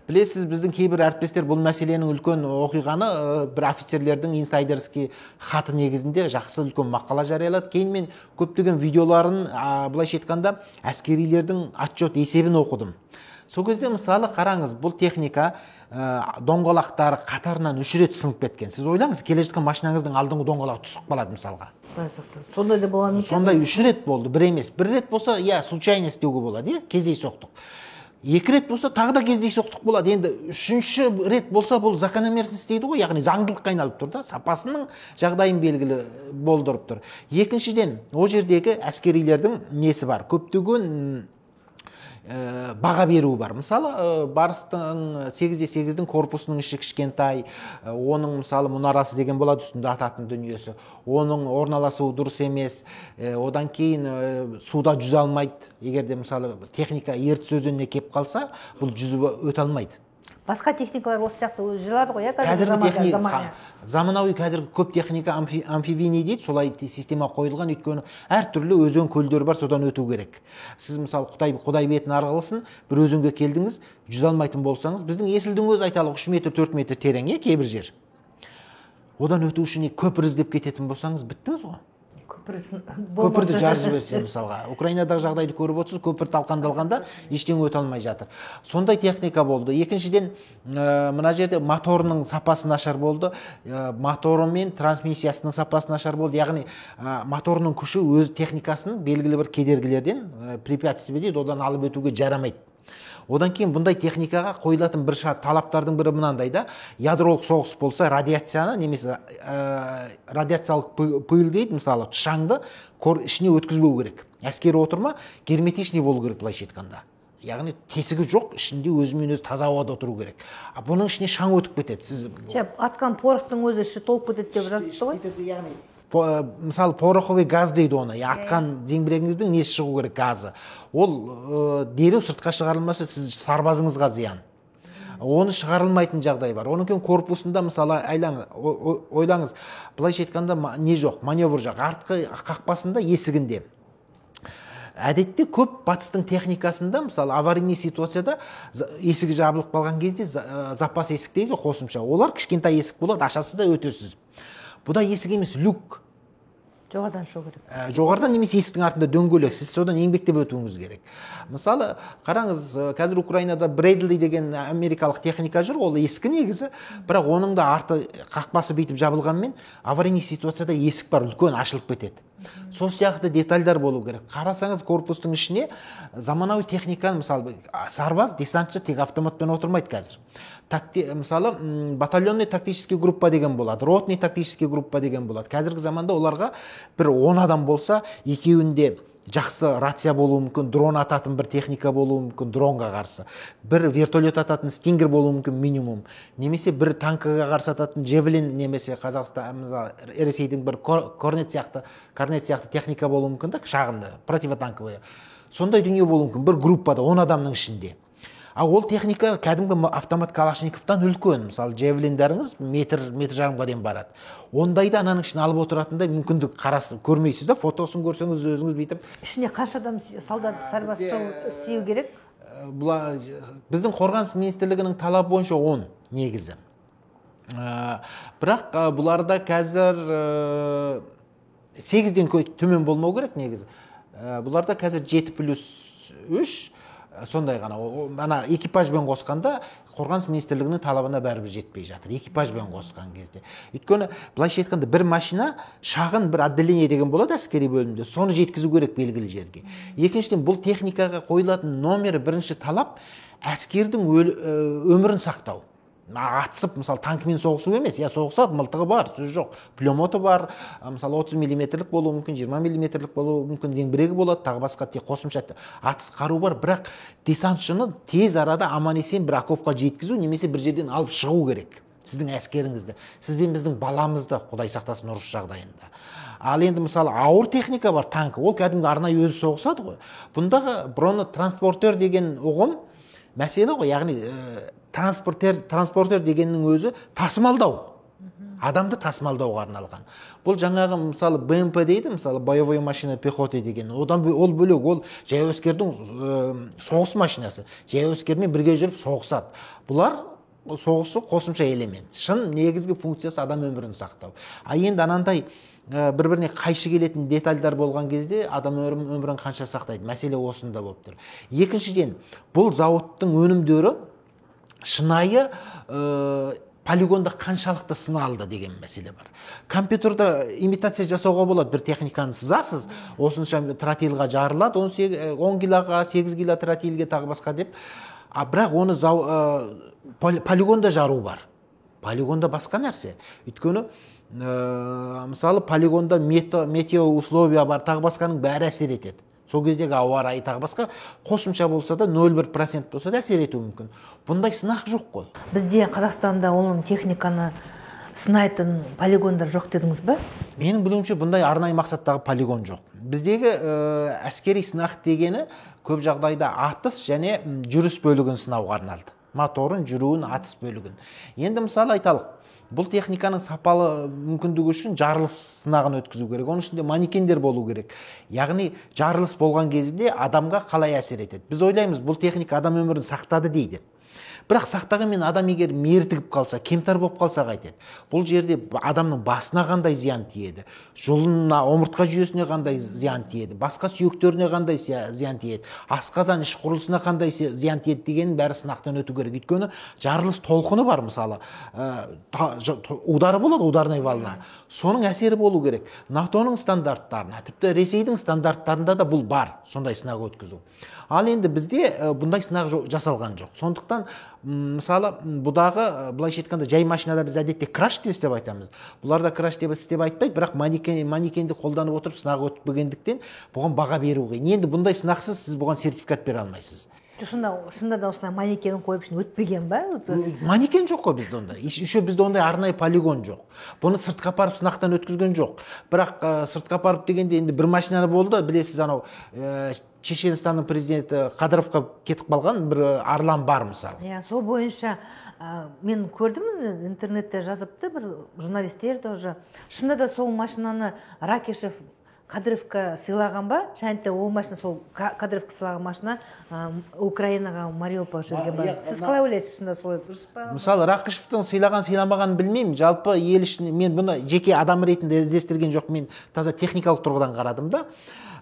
Білесіз, біздің кейбір әріптестер бұл мәселенің үлкен оқиғаны бір офицерлердің инсайдерский хаты негізінде жақсы үлкен мақала жариялады. Кейін мен көптеген видеоларын, былайша айтқанда, әскерилердің отчет есебін оқыдым. Сол кезде мысалы қараңыз, бұл техника доңғалақтары қатарынан 3 рет сынып кеткен. Сіз ойлаңыз, келе жатқан машинаңыздың алдыңғы доңғалағы түсіп қалады мысалға. Сондай да болған екен. Сондай 3 рет болды, бір емес. Бір рет болса, случайность деуге болады, кездейсоқтық. 2 рет болса, тағы да кездейсоқтық болады. Енді 3-ші рет болса, бұл закономерность дейді ғой, яғни заңдылыққа айналып тұр да, сапасының жағдайын белгілі болдырып тұр. Екіншіден, ол жердегі әскерилердің несі бар? Көптеген баға беруі бар. Мысалы, Барстың 8x8-дің корпусының іші кішкентай, оның мысалы мұнарасы деген болады үстінде ататын дүниесі. Оның орналасуы дұрыс емес, одан кейін суда жүзе алмайды. Егерде мысалы техника Ертіс өзеніне кеп қалса, бұл жүзіп өте алмайды. Басқа техникалар осы сияқты жылады ғой, қазіргі техника, заманауи қазіргі көп техника амфибийный дейді, солай система қойылған, өйткені әртүрлі өзен көлдер бар, содан өту керек. Сіз мысалы Құдай бетін арғылысын, бір өзенге келдіңіз, жүзе алмайтын болсаңыз, біздің Есілдің өзі айталық 3 метр, 4 метр терең, кейбір жер. Одан өту үшін көпір іздеп кететін болсаңыз, біттіңіз ғой. Көпірді жарып жіберсе мысалға. Украинадағы жағдайды көріп отырсыз, көпір талқандалғанда ештеңе өте алмай жатыр. Сондай техника болды. Екіншіден, мына жерде моторының сапасы нашар болды. Моторы мен трансмиссиясының сапасы нашар болды. Яғни моторының күші өз техникасын белгілі бір кедергілерден, препятствие дейді, одан алып өтуге жарамайды. Одан кейін бұндай техникаға қойылатын бір талаптардың бірі мынандай да, ядролық соғыс болса радиацияны, немесе радиациялық пыл дейді, мысалы, шаңды ішіне өткізбеу керек. Әскері отырма, герметичный болу керек, былайша айтқанда. Яғни тесігі жоқ, ішінде өзімен өзі таза ауада отыру керек. Бұның ішіне шаң өтіп кетеді. Сіз атқан порохтың өзі іші толып кетеді деп жазыпты ғой. Мысалы, пороховый газ дейді оны, атқан зеңбірегіңіздің несі шығу керек, газы. Ол дереу сыртқа шығарылмаса, сіз сарбазыңызға зиян. Оны шығарылмайтын жағдай бар. Оның кейін корпусында, мысалы, ойлаңыз, былайша айтқанда не жоқ, маневр жоқ, артқы қақпасында, есігінде. Әдетте көп батыстың техникасында, мысалы, аварийный ситуацияда есігі жабылып қалған кезде запас есіктегі қосымша. Олар кішкентай есік болады, ашасыз да өтесіз. Бұда есік емес, люк. Жоғардан шығу керек. Жоғардан немесе есіктің артында дөңгелек, сіз содан еңбектеп өтуіңіз керек. Мысалы, қараңыз, қазір Украинада Брэдли деген америкалық техника жүр, ол ескі негізі, бірақ оның да арты қақпасы бүйтіп жабылғанмен, аварийный ситуацияда есік бар, үлкен ашылып кетеді. Сол сияқты детальдар болу керек. Қарасаңыз, корпустың ішіне заманауи техниканы, мысалы, сарбаз, десантшы тек автоматпен отырмайды қазір. Мысалы, батальонный тактический группа деген болады, ротный тактический группа деген болады. Қазіргі заманда оларға бір 10 адам болса, екеуінде жақсы рация болуы мүмкін, дрон ататын бір техника болуы мүмкін, дронға қарсы. Бір вертолет ататын стингер болуы мүмкін минимум. Немесе бір танкіға қарсы ататын джевелин, немесе Қазақстан, Ресейдің бір корнет сияқты техника болуы мүмкін, шағынды, противотанковый. Сондай дүние болуы мүмкін, бір группада 10 адамның ішінде. Ол техника кәдімгі автомат Калашниковтан үлкен. Мысалы, джевелиндеріңіз метр жарымға дейін барады. Ондайда ананың ішін алып отыратындай мүмкіндік қарасы көрмейсіз да, фотосын көрсеңіз өзіңіз бүйтіп. Ішіне қанша адам солдат сарбаз сеу керек? Біздің қорғаныс министрлігінің талабы бойынша 10 негізі. Бірақ бұларда қазір 8-ден төмен болмау керек негізі. Бұларда қазір 7+3 сондай ғана. Ана экипажбен қосқанда қорғаныс министрлігінің талабына бәрібір жетпей жатыр. Экипажбен қосқан кезде. Өйткені былайша айтқанда бір машина шағын бір отделение деген болады әскери бөлімде. Соны жеткізу керек белгілі жерге. Екіншіден, бұл техникаға қойылатын номері бірінші талап әскердің өмірін сақтау. атысып мысалы танкімен соғысу емес, иә соғысады, мылтығы бар, сөз жоқ, пулеметі бар, мысалы 30 миллиметрлік болуы мүмкін, 20 миллиметрлік болуы мүмкін, зеңбірегі болады, тағы басқа тек қосымша атыс қару бар, бірақ десантшыны тез арада аман есен бір окопқа жеткізу немесе бір жерден алып шығу керек сіздің әскеріңізді, сіз бен біздің баламызды, құдай сақтасын, ұрыс жағдайында. Ал енді мысалы ауыр техника бар, танк, ол кәдімгі арнайы өзі соғысады ғой. Бұндағы бронетранспортер деген ұғым мәселе ғой, яғни транспортер дегеннің өзі тасымалдау, адамды тасымалдауға арналған. Бұл жаңағы мысалы БМП дейді, мысалы боевой машина пехоты деген, ол бөлек, ол жаяу әскердің соғыс машинасы, жаяу әскермен бірге жүріп соғысады. Бұлар соғысы қосымша элемент. Шын негізгі функциясы адам өмірін сақтау. Енді анандай бір-біріне қайшы келетін детальдар болған кезде адам өмірін қанша сақтайды? Мәселе осында болып тұр. Екіншіден, бұл зауыттың өнімдері шынайы полигонда қаншалықты сыналды деген мәселе бар. Компьютерда имитация жасауға болады, бір техниканы сызасыз, осынша тротилға жарылады, 10 килоға, 8 кило тротилге тағы басқа деп, бірақ оны полигонда жару бар. Полигонда басқа нәрсе. Өйткені мысалы полигонда метеоусловия бар, тағы басқаның бәрі әсер етеді. Сол кездегі ауа райы тағы басқа қосымша болса да 0,1% болса да әсер етуі мүмкін. Бұндай сынақ жоқ қой. Бізде Қазақстанда оның техниканы сынайтын полигондар жоқ дедіңіз ба? Менің білуімше бұндай арнайы мақсаттағы полигон жоқ. Біздегі әскери сынақ дегені көп жағдайда атыс және жүріс бөлігін сынауға арналды. Моторын, жүруін, атыс бөлігін. Енді мысалы айталық, бұл техниканың сапалы мүмкіндігі үшін жарылыс сынағын өткізу керек. Оның ішінде манекендер болу керек. Яғни жарылыс болған кезде адамға қалай әсер етеді? Біз ойлаймыз, бұл техника адам өмірін сақтады дейді. Бірақ сақтағанмен адам егер мертігіп қалса, кемтар болып қалса қайтеді. Бұл жерде адамның басына қандай зиян тиеді, жұлынына, омыртқа жүйесіне қандай зиян тиеді, басқа сүйектеріне қандай зиян тиеді, асқазан іш құрылысына қандай зиян тиеді дегеннің бәрі сынақтан өту керек. Өйткені жарылыс толқыны бар, мысалы, удары болады, ударная волна. Соның әсері болу керек. НАТО-ның стандарттарына, тіпті Ресейдің стандарттарында да бұл бар, сондай сынақ өткізу. Ал енді бізде бұндай сынақ жасалған жоқ. Сондықтан мысалы бұдағы былайша айтқанда жай машинада біз әдетте краш тест деп айтамыз. Бұларда краш тест деп айтпайды, бірақ манекенді қолданып отырып сынақ өтпегендіктен бұған баға беру қиын. Енді бұндай сынақсыз сіз бұған сертификат бере алмайсыз. Сонда да осылай манекенін қойып үшін өтпеген ба? Манекен жоқ қой бізде ондай. Еще бізде ондай арнайы полигон жоқ. Бұны сыртқа апарып сынақтан өткізген жоқ. Бірақ сыртқа апарып дегенде енді бір машинаны болды, білесіз, анау Чеченстанның президенті Қадыровқа кетіп қалған бір арлан бар мысалы. Сол бойынша мен көрдім, интернетте жазыпты бір журналистер тоже. Шынында да сол машинаны Ракешев Қадыровқа сыйлаған ба? Және де ол машина, сол Қадыровқа сыйлаған машина Украинаға, Мариуполға жүрген ба? Сіз қалай ойлайсыз, шынында солай дұрыс па? Мысалы Ракешевтің сыйлағанын білмеймін. Жалпы ел ішінде мен бұны жеке адам ретінде іздестірген жоқ, мен таза техникалық тұрғыдан қарадым да.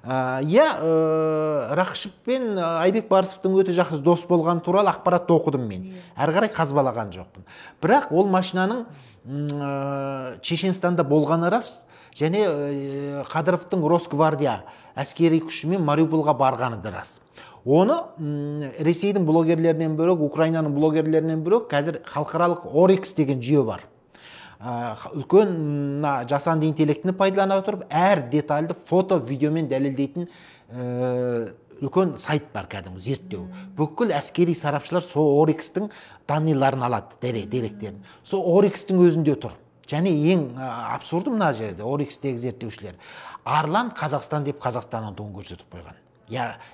Рақышев пен Айбек Барысовтың өте жақсы дос болған туралы ақпаратты оқыдым мен. Әрі қарай қазбалаған жоқпын. Бірақ ол машинаның Чеченстанда болғаны рас, және Қадыровтың Росгвардия әскери күшімен Мариуполға барғаны да рас. Оны Ресейдің блогерлерінен бөлек, Украинаның блогерлерінен бөлек қазір халықаралық Oryx деген жүйе бар. Үлкен жасанды интеллектіні пайдалана отырып, әр детальды фото, видеомен дәлелдейтін үлкен сайт бар, кәдімгі зерттеу. Бүкіл әскери сарапшылар сол Oryx-тің данныйларын алады, деректерін. Сол Oryx-тің өзінде тұр. Және ең абсурды мына жерде Oryx-тегі зерттеушілер Арлан Қазақстан деп Қазақстанның туын көрсетіп қойған.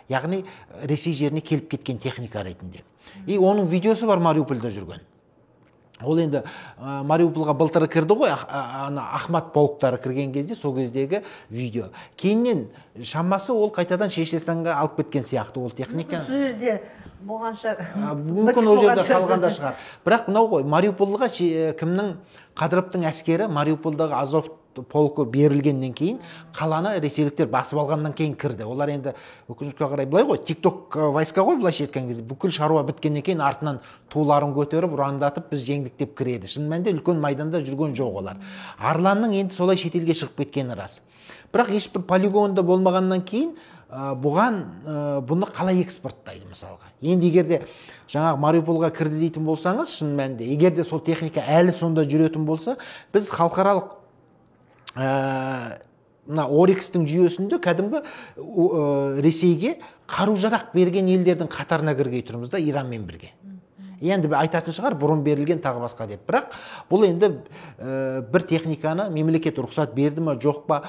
Яғни Ресей жеріне келіп кеткен техника ретінде. Оның видеосы бар Мариупольда жүрген. Ол енді Мариуполға былтыр кірді ғой, Ахмат полктары кірген кезде, сол кездегі видео. Кейіннен шамасы ол қайтадан Чеченстанға алып кеткен сияқты ол техника. Сол жерде болған шығар. Мүмкін ол жерде қалғанда шығар. Бірақ мынау ғой, Мариуполға кімнің, Қадыровтың әскері Мариуполдағы Азов полкі берілгеннен кейін қаланы ресейліктер басып алғаннан кейін кірді. Олар енді өкінішке қарай былай ғой, тикток войска ғой, былайша айтқан кезде бүкіл шаруа біткеннен кейін артынан туларын көтеріп, ұрандатып біз жеңдік деп кіреді. Шын мәнінде үлкен майданда жүрген жоқ олар. Арланның енді солай шетелге шығып кеткені рас. Бірақ ешбір полигонда болмағаннан кейін бұған бұны қалай экспорттайды мысалға. Енді егерде жаңағы Мариуполға кірді дейтін болсаңыз, шын мәнінде, егерде сол техника әлі сонда жүретін болса, біз халықаралық мына Орикстің жүйесінде кәдімгі Ресейге қару-жарақ берген елдердің қатарына кіргей тұрмыз да, Иранмен бірге. Енді айтатын шығар, бұрын берілген тағы басқа деп. Бірақ бұл енді бір техниканы мемлекет рұқсат берді ма, жоқ па,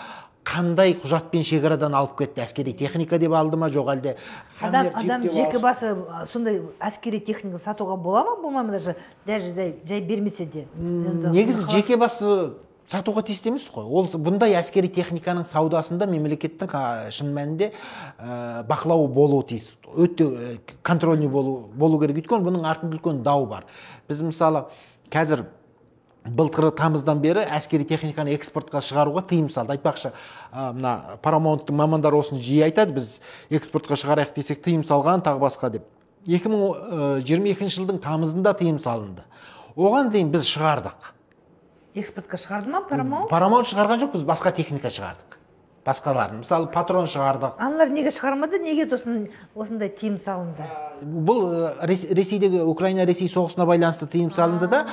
қандай құжатпен шекарадан алып кетті, әскери техника деп алды ма, жоқ әлде адам жеке басы сондай әскери техника сатуға бола ма, болмай ма, даже жай бермесе де? Негізі жеке басы сатуға тиісті емес қой. Ол бұндай әскери техниканың саудасында мемлекеттің шын мәнінде бақылауы болуы тиіс. Өте контрольный болу керек. Өйткені бұның артында үлкен дау бар. Біз мысалы қазір былтыр тамыздан бері әскери техниканы экспортқа шығаруға тыйым салды. Айтпақшы, мына Paramount'тың мамандары осыны жиі айтады, біз экспортқа шығарайық десек тыйым салған, тағы басқа деп. 2022 жылдың тамызында тыйым салынды. Оған дейін біз шығардық. Экспортқа шығарды ма Paramount? Paramount шығарған жоқ, біз басқа техника шығардық. Басқаларын, мысалы патрон шығардық. Аналар неге шығармады, неге осындай тыйым салынды? Бұл Ресейдегі Украина-Ресей соғысына байланысты тыйым салынды да,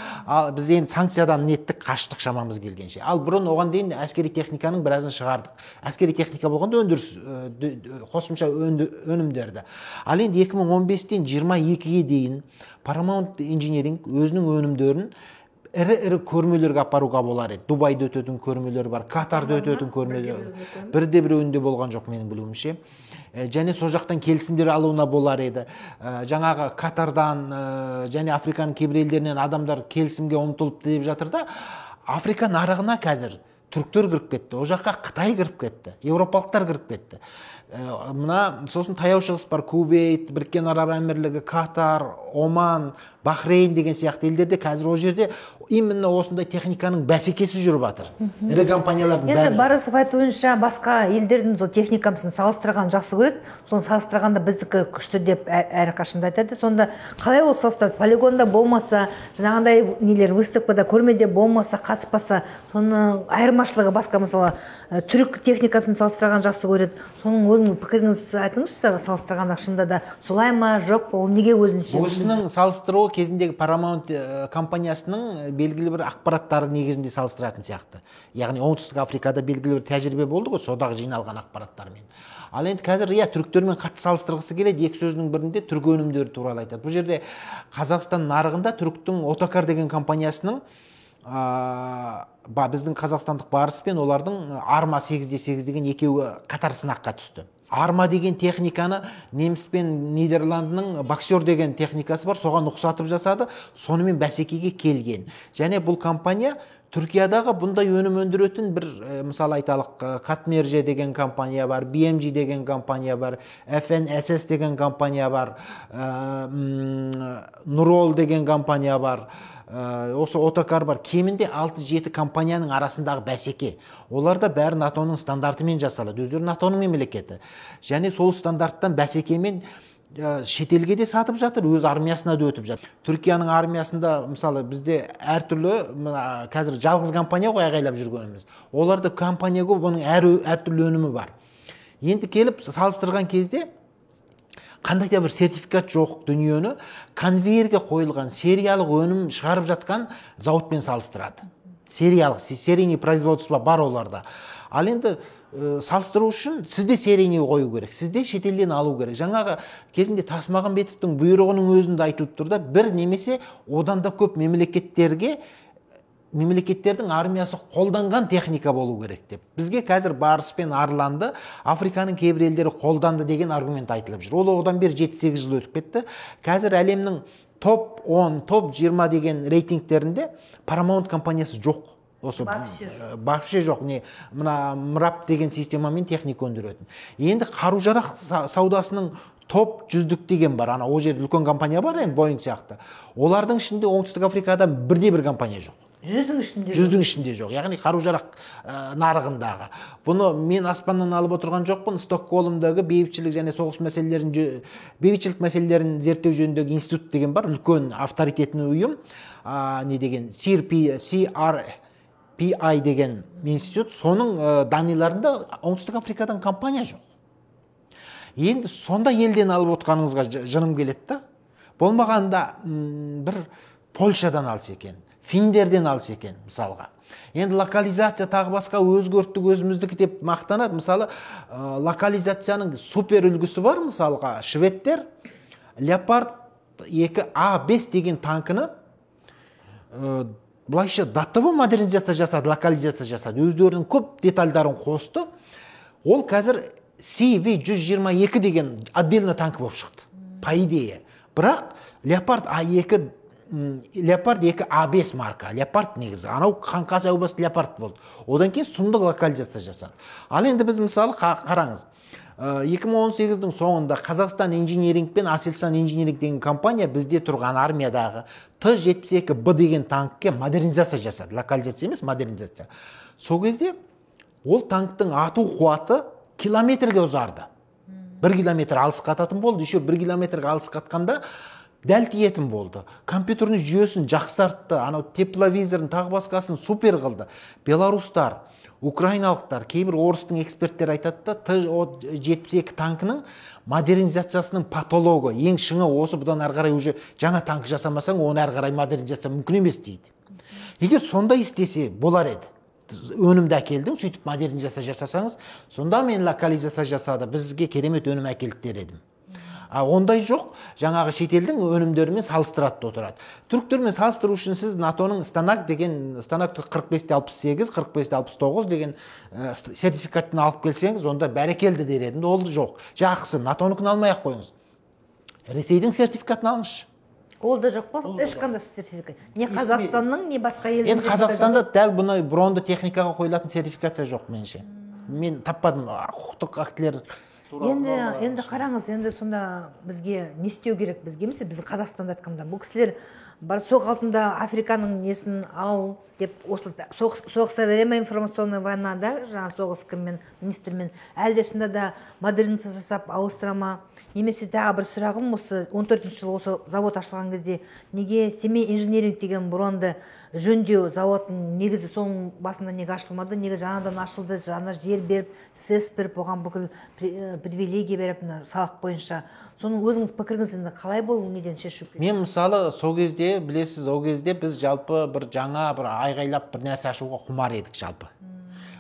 біз енді санкциядан неттік, қаштық шамамыз келгенше. Ал бұрын оған дейін әскери техниканың біразын шығардық. Әскери техника болғанда өндіріс, қосымша өнімдерді. Ал енді 2015-тен 22-ге дейін Paramount Engineering өзінің өнімдерін ірі көрмелерге апаруға болар еді. Дубайда өтетін көрмелер бар, Катарда өтетін көрмелер. Бірде-біреуінде болған жоқ менің білуімше. Және сол жақтан келісімдер алуына болар еді. Жаңағы Катардан және Африканың кейбір елдерінен адамдар келісімге ұмтылыпты деп жатыр да, Африка нарығына қазір түріктер кіріп кетті, о жаққа Қытай кіріп кетті, еуропалықтар кіріп кетті. Мына сосын таяу шығыс бар, Кувейт, Біріккен Араб Әмірлігі, Катар, Оман, Бахрейн деген сияқты елдерде қазір ол жерде именно осындай техниканың бәсекесі жүріп жатыр. Ірі компаниялардың бәрі. Енді Барысов айтуынша басқа елдердің сол техникасын салыстырған жақсы көреді. Соны салыстырғанда біздікі күшті деп әрқашанда айтады. Сонда қалай ол салыстырады? Полигонда болмаса, жаңағындай нелер выставкада, көрмеде болмаса, қатыспаса, соның айырмашылығы басқа, мысалы, түрік техникасын салыстырған жақсы көреді. Соның өзіңіз пікіріңіз айтыңызшы, салыстырғанда шынында да солай ма, жоқ, ол неге өзінше? Осының салыстыруы кезіндегі Paramount компаниясының белгілі бір ақпараттары негізінде салыстыратын сияқты. Яғни оңтүстік Африкада белгілі бір тәжірибе болды ғой, содағы жиналған ақпараттармен. Ал енді қазір түріктермен қатты салыстырғысы келеді, екі сөзінің бірінде түрік өнімдері туралы айтады. Бұл жерде Қазақстан нарығында түріктің Отокар деген компаниясының біздің қазақстандық Барыс пен олардың Арма 8/8 деген екеуі қатар сынаққа түсті. Арма деген техниканы неміс пен Нидерландының боксер деген техникасы бар, соған ұқсатып жасады, сонымен бәсекеге келген. Және бұл компания Түркиядағы бұндай өнім өндіретін бір, мысалы айталық, Katmerje деген компания бар, BMG деген компания бар, FNSS деген компания бар, Nurol деген компания бар, осы Отокар бар. Кемінде 6-7 компанияның арасындағы бәсеке. Олар да бәрі НАТО-ның стандартымен жасалады. Өздері НАТО-ның мемлекеті. Және сол стандарттан бәсекемен шетелге де сатып жатыр, өз армиясына да өтіп жатыр. Түркияның армиясында, мысалы, бізде әртүрлі, қазір жалғыз компания ғой айғайлап жүргеніміз. Оларда компания көп, оның әртүрлі өнімі бар. Енді келіп салыстырған кезде қандай да бір сертификат жоқ дүниені конвейерге қойылған сериялық өнім шығарып жатқан зауытпен салыстырады. Серийный производство бар оларда. Ал енді салыстыру үшін сізде серийный қою керек, сізде шетелден алу керек. Жаңағы кезінде Тасмағамбетовтің бұйрығының өзінде айтылып тұр да, бір немесе одан да көп мемлекеттердің армиясы қолданған техника болу керек деп. Бізге қазір Барыс пен Арланды Африканың кейбір елдері қолданды деген аргумент айтылып жүр. Ол одан бері 7-8 жыл өтіп кетті. Қазір әлемнің топ 10, топ 20 деген рейтингтерінде Paramount компаниясы жоқ. Осы вообще жоқ. Мына МРАП деген системамен техника өндіретін. Енді қару-жарақ саудасының топ 100-дік деген бар. Ана ол жерде үлкен компания бар, енді Boeing сияқты. Олардың ішінде оңтүстік Африкада бірде-бір компания жоқ. 100-дің ішінде жоқ. Яғни қару-жарақ нарығындағы. Бұны мен аспаннан алып отырған жоқпын. Стокгольмдағы бейбітшілік және соғыс бейбітшілік мәселелерін зерттеу жөніндегі институт деген бар, үлкен авторитетті ұйым. Не деген CRPI деген институт, соның даниларында оңтүстік Африкадан компания жоқ. Енді сонда елден алып отқаныңызға жыным келеді да. Болмағанда бір Польшадан алса екен, финдерден алса екен, мысалға. Енді локализация тағы басқа өзгерттік өзіміздікі деп мақтанады. Мысалы, локализацияның супер үлгісі бар, мысалға, шведтер Leopard 2A5 деген танкыны былайша даттыбы модернизация жасады, локализация жасады, өздерінің көп детальдарын қосты. Ол қазір CV-122 деген отдельно танк болып шықты, по идее. Бірақ Leopard 2A5 марка, Leopard негізі, анау қаңқасы әубас Leopard болды. Одан кейін сұмдық локализация жасады. Ал енді біз мысалы қараңыз, 2018-дің соңында Қазақстан инжиниринг пен Aselsan инжиниринг деген компания бізде тұрған армиядағы Т-72Б деген танкке модернизация жасады. Локализация емес, модернизация. Сол кезде ол танктың ату қуаты километрге ұзарды. 1 километр алыс қататын болды, еще 1 километрге алыс қатқанда дәл тиетін болды. Компьютердің жүйесін жақсартты, анау тепловизорын тағы басқасын супер қылды. Беларустар, украиналықтар, кейбір орыстың эксперттер айтады да, Т-72 танкының модернизациясының патологы, ең шыңы осы, бұдан әрі қарай уже жаңа танк жасамасаң, оны әрі қарай модернизация мүмкін емес дейді. Егер сондай істесе болар еді. Өнімді әкелдің, сөйтіп модернизация жасасаңыз, сонда мен локализация жасады, бізге керемет өнім әкелдік дер едім. Ондай жоқ, жаңағы шетелдің өнімдерімен салыстырады отырады. Түріктермен салыстыру үшін сіз НАТОның станок 45-68, 45-69 деген сертификатын алып келсеңіз, онда бәрекелді дер едім, ол жоқ. Жақсы, НАТОныкін алмай ақ қойыңыз. Ресейдің сертификатын алыңызшы. Ол да жоқ па? Ешқандай сертификат. Не Қазақстанның, не басқа елдің. Енді Қазақстанда дәл бұны бронды техникаға қойылатын сертификация жоқ меніңше. Мен таппадым, құқықтық актілер. Енді қараңыз, енді сонда бізге не істеу керек, бізге емес, біздің Қазақстанда айтқанда бұл кісілер бар соғыс алдында Африканың несін ал деп осы соғыса бере ме информационный войнада, жаңа соғыс кіммен, министрмен, әлде шында да модернизация жасап ауыстыра ма? Немесе тағы бір сұрағым, осы 14-ші жылы осы завод ашылған кезде неге Семей инжиниринг деген бронды жөндеу заводының негізі соның басында неге ашылмады, неге жаңадан ашылды, жаңа жер беріп, сес беріп, оған бүкіл привилегия беріп, салық бойынша. Соның өзіңіз пікіріңіз енді қалай бұл неден шешу керек? Мен мысалы сол кезде, білесіз, ол кезде біз жалпы бір жаңа бір айғайлап бір нәрсе ашуға құмар едік жалпы.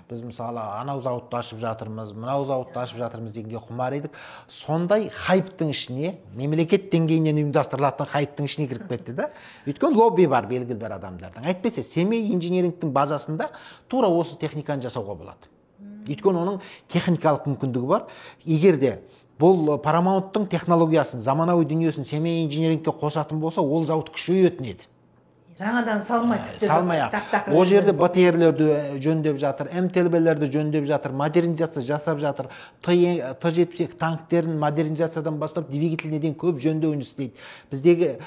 Біз мысалы анау зауытты ашып жатырмыз, мынау зауытты ашып жатырмыз дегенге құмар едік. Сондай хайптың ішіне, мемлекет деңгейінен ұйымдастырылатын хайптың ішіне кіріп кетті да. Өйткені лобби бар белгілі бір адамдардың. Әйтпесе Семей инжинирингтің базасында тура осы техниканы жасауға болады. Өйткені оның техникалық мүмкіндігі бар. Егер де бұл Paramount'тың технологиясын, заманауи дүниесін Семей инжинирингке қосатын болса, ол зауыт күшейетін еді. Жаңадан салмайды. Ол жерде БТР-лерді жөндеп жатыр, МТЛБ-лерді жөндеп жатыр, модернизация жасап жатыр, Т-72 танктерін модернизациядан бастап двигателіне дейін көп жөндеуін істейді. Біздегі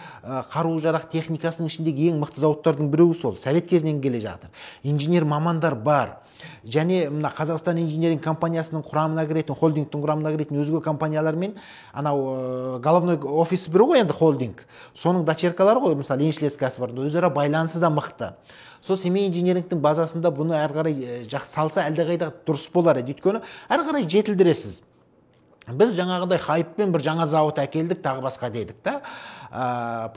қару-жарақ техникасының ішіндегі ең мықты зауыттардың біреуі сол, Совет кезінен келе жатыр. Инженер мамандар бар. Және мына Қазақстан инжиниринг компаниясының құрамына кіретін, холдингтің құрамына кіретін өзге компаниялармен анау головной офис бірі ғой енді холдинг. Соның дочеркалары ғой, мысалы еншілес кәсіпорында өзара байланысы да мықты. Сол Семей инжинирингтің базасында бұны әрі қарай жақсы салса әлдеқайда дұрыс болар еді. Өйткені әрі қарай жетілдіресіз. Біз жаңағыдай хайппен бір жаңа зауыт әкелдік, тағы басқа дедік та.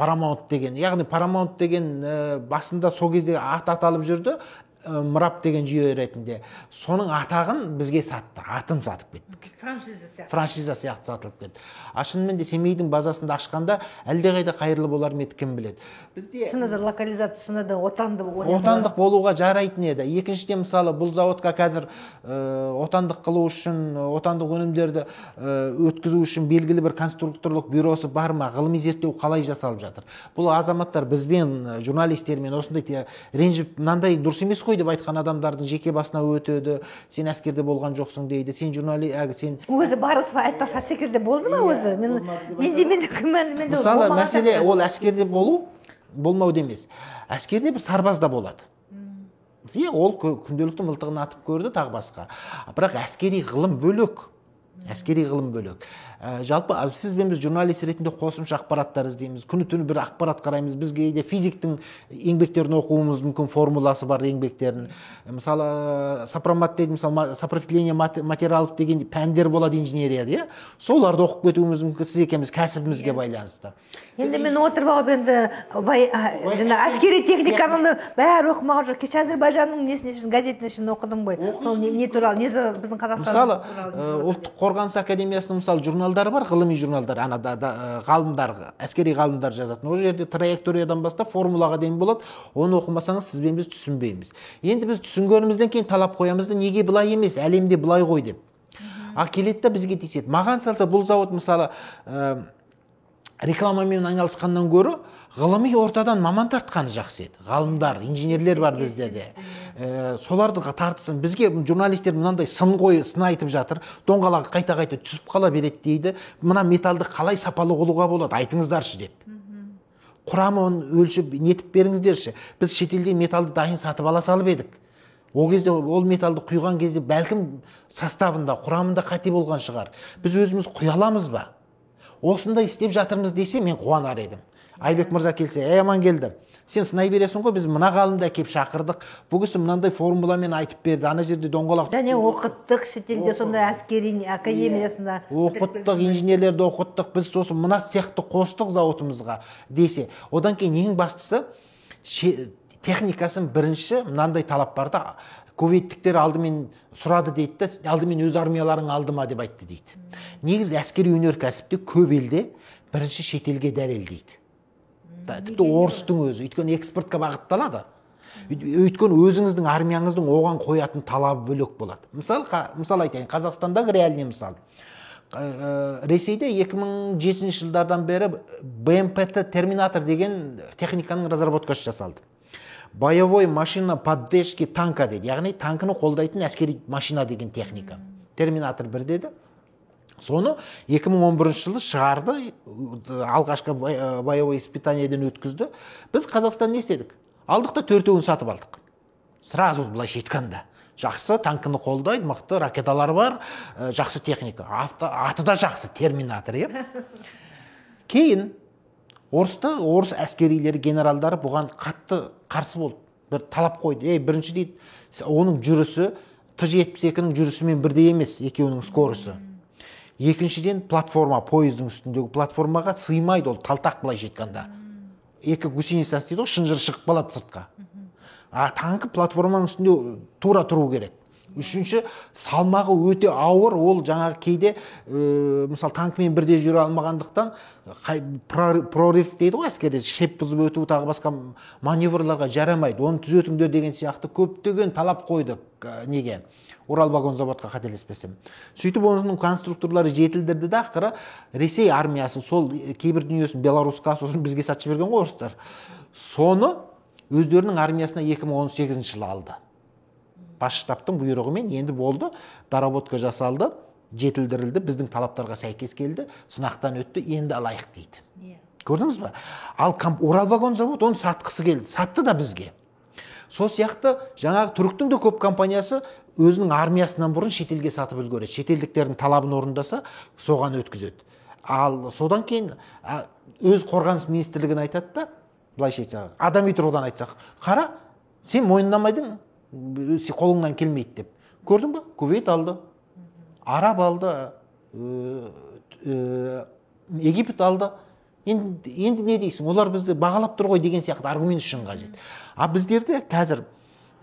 Paramount деген, яғни Paramount деген басында сол кезде ат аталып жүрді. Мұрап деген жүйе ретінде. Соның атағын бізге сатты, атын сатып кеттік. Франшиза сияқты сатылып кетті. Шынымен де Семейдің базасында ашқанда әлдеқайда қайырлы болар ма еді, кім біледі. Шынында локализация, шынында отандық болуға жарайтын еді. Екіншіден мысалы бұл зауытқа қазір отандық қылу үшін, отандық өнімдерді өткізу үшін белгілі бір конструкторлық бюросы бар ма, ғылыми зерттеу қалай жасалып жатыр. Бұл азаматтар бізбен, журналистермен осындай ренжіп, мынандай дұрыс емес қой деп айтқан адамдардың жеке басына өтеді. Сен әскерде болған жоқсың дейді. Сен сен өзі барысы айтпақшы әскерде болды ма өзі? Мен мысалы мәселе ол әскерде болмау емес. Әскерде бір сарбаз да болады. Ол күнделікті мылтығын атып көрді, тағы басқа. Бірақ әскери ғылым бөлек. әскери ғылым бөлек. Жалпы сіз бен біз журналист ретінде қосымша ақпараттар іздейміз, күні түні бір ақпарат қараймыз. Біз кейде физиктің еңбектерін оқуымыз мүмкін, формуласы бар еңбектерін. Мысалы сопромат дейді, мысалы сопротивление материалов деген пәндер болады инженерияда, соларды оқып кетуіміз мүмкін, сіз екеуміз кәсібімізге байланысты. Енді мен отырып алып енді әскери техниканы бәрі оқымаған жоқ. Кеше Әзербайжанның несін газетін оқыдым ғой. Сол не туралы, не біздің Қазақстан туралы. Мысалы, ұлттық қорғаныс академиясының мысалы журналдары бар, ғылыми журналдар, ғалымдар, әскери ғалымдар жазатын. Ол жерде траекториядан бастап формулаға дейін болады. Оны оқымасаңыз сіз бен біз түсінбейміз. Енді біз түсінгенімізден кейін талап қоямыз да, неге былай емес, әлемде былай ғой деп. Келеді да бізге тиіседі. Маған салса бұл завод мысалы рекламамен айналысқаннан гөрі ғылыми ортадан маман тартқаны жақсы еді. Ғалымдар, инженерлер бар бізде де. Соларды тартсын. Бізге журналистер мынандай сын айтып жатыр. Доңғалағы қайта-қайта түсіп қала береді дейді. Мына металды қалай сапалы қылуға болады, айтыңыздаршы деп. Құрамын өлшіп, нетіп беріңіздерші. Біз шетелде металды дайын сатып ала салып едік. Ол кезде ол металды құйған кезде бәлкім составында, құрамында қате болған шығар. Біз өзіміз құя аламыз ба? Осындай істеп жатырмыз десе, мен қуанар едім. Айбек мырза келсе, аман келді. Сен сынай бересің ғой, біз мына ғалымды әкеп шақырдық. Бұл кісі мынандай формуламен айтып берді. Ана жерде доңғалақ. Және оқыттық, шетелде сондай әскери академиясында. Оқыттық, инженерлерді оқыттық. Біз сосын мына сияқты қостық зауытымызға десе. Одан кейін ең бастысы техникасын бірінші мынандай талап бар да, кувейттіктер алдымен сұрады дейді, алдымен өз армияларың алды ма деп айтты дейді. Негізі әскери өнеркәсіпте көп елде бірінші шетелге дәлелдейді. Тіпті орыстың өзі, өйткені экспортқа бағытталады. Өйткені өзіңіздің армияңыздың оған қоятын талабы бөлек болады. Мысал айтайын, Қазақстандағы реальный мысал. Ресейде 2007 жылдардан бері БМПТ Терминатор деген техниканың разработкасы жасалды. Боевой машина поддержки танка дейді, яғни танкыны қолдайтын әскери машина деген техника. Терминатор 1 деді. Соны 2011 жылы шығарды, алғашқы боевой испытаниеден өткізді. Біз Қазақстан не істедік? Алдық та 4-ін сатып алдық. Сразу былайша айтқанда. Жақсы танкыны қолдайды, мықты ракеталар бар, жақсы техника. Аты да жақсы, Терминатор. Кейін орыс әскерилері, генералдары бұған қатты қарсы болды. Бір талап қойды. Бірінші дейді, оның жүрісі Т-72-нің жүрісімен бірдей емес, екеуінің скорысы. Екіншіден платформа, пойыздың үстіндегі платформаға сыймайды, ол талтақ былай жетканда. Екі гусеницасы дейді, шынжыр шығып қалады сыртқа. Танкі платформаның үстінде тура тұру керек. Үшінші, салмағы өте ауыр, ол жаңағы кейде, мысал, танкімен бірде жүре алмағандықтан, прорив дейді ғой әскерде, шеп бұзып өту тағы басқа маневрларға жарамайды. Оны түзетіңдер деген сияқты көптеген талап қойды неге? Урал вагон заводқа қателеспесем. Сөйтіп оның конструкторлары жетілдірді де, ақыры Ресей армиясы сол кейбір дүниесін Беларусьқа, сосын бізге сатып берген ғой орыстар. Соны өздерінің армиясына 2018 жылы алды. Бас штабтың бұйрығымен енді болды, доработка жасалды, жетілдірілді, біздің талаптарға сәйкес келді, сынақтан өтті, енді алайық дейді. Көрдіңіз ба? Ал Урал вагон завод оны сатқысы келді, сатты да бізге. Сол сияқты жаңағы түріктің де көп компаниясы өзінің армиясынан бұрын шетелге сатып үлгереді. Шетелдіктердің талабын орындаса, соған өткізеді. Ал содан кейін өз қорғаныс министрлігін айтады да, былайша айтсақ, адами тұрғыдан айтсақ, қара, сен мойындамайдың, қолыңнан келмейді деп. Көрдің ба? Кувейт алды, Араб алды, Египет алды. Енді не дейсің? Олар бізді бағалап тұр ғой деген сияқты аргумент үшін қажет. Біздерде қазір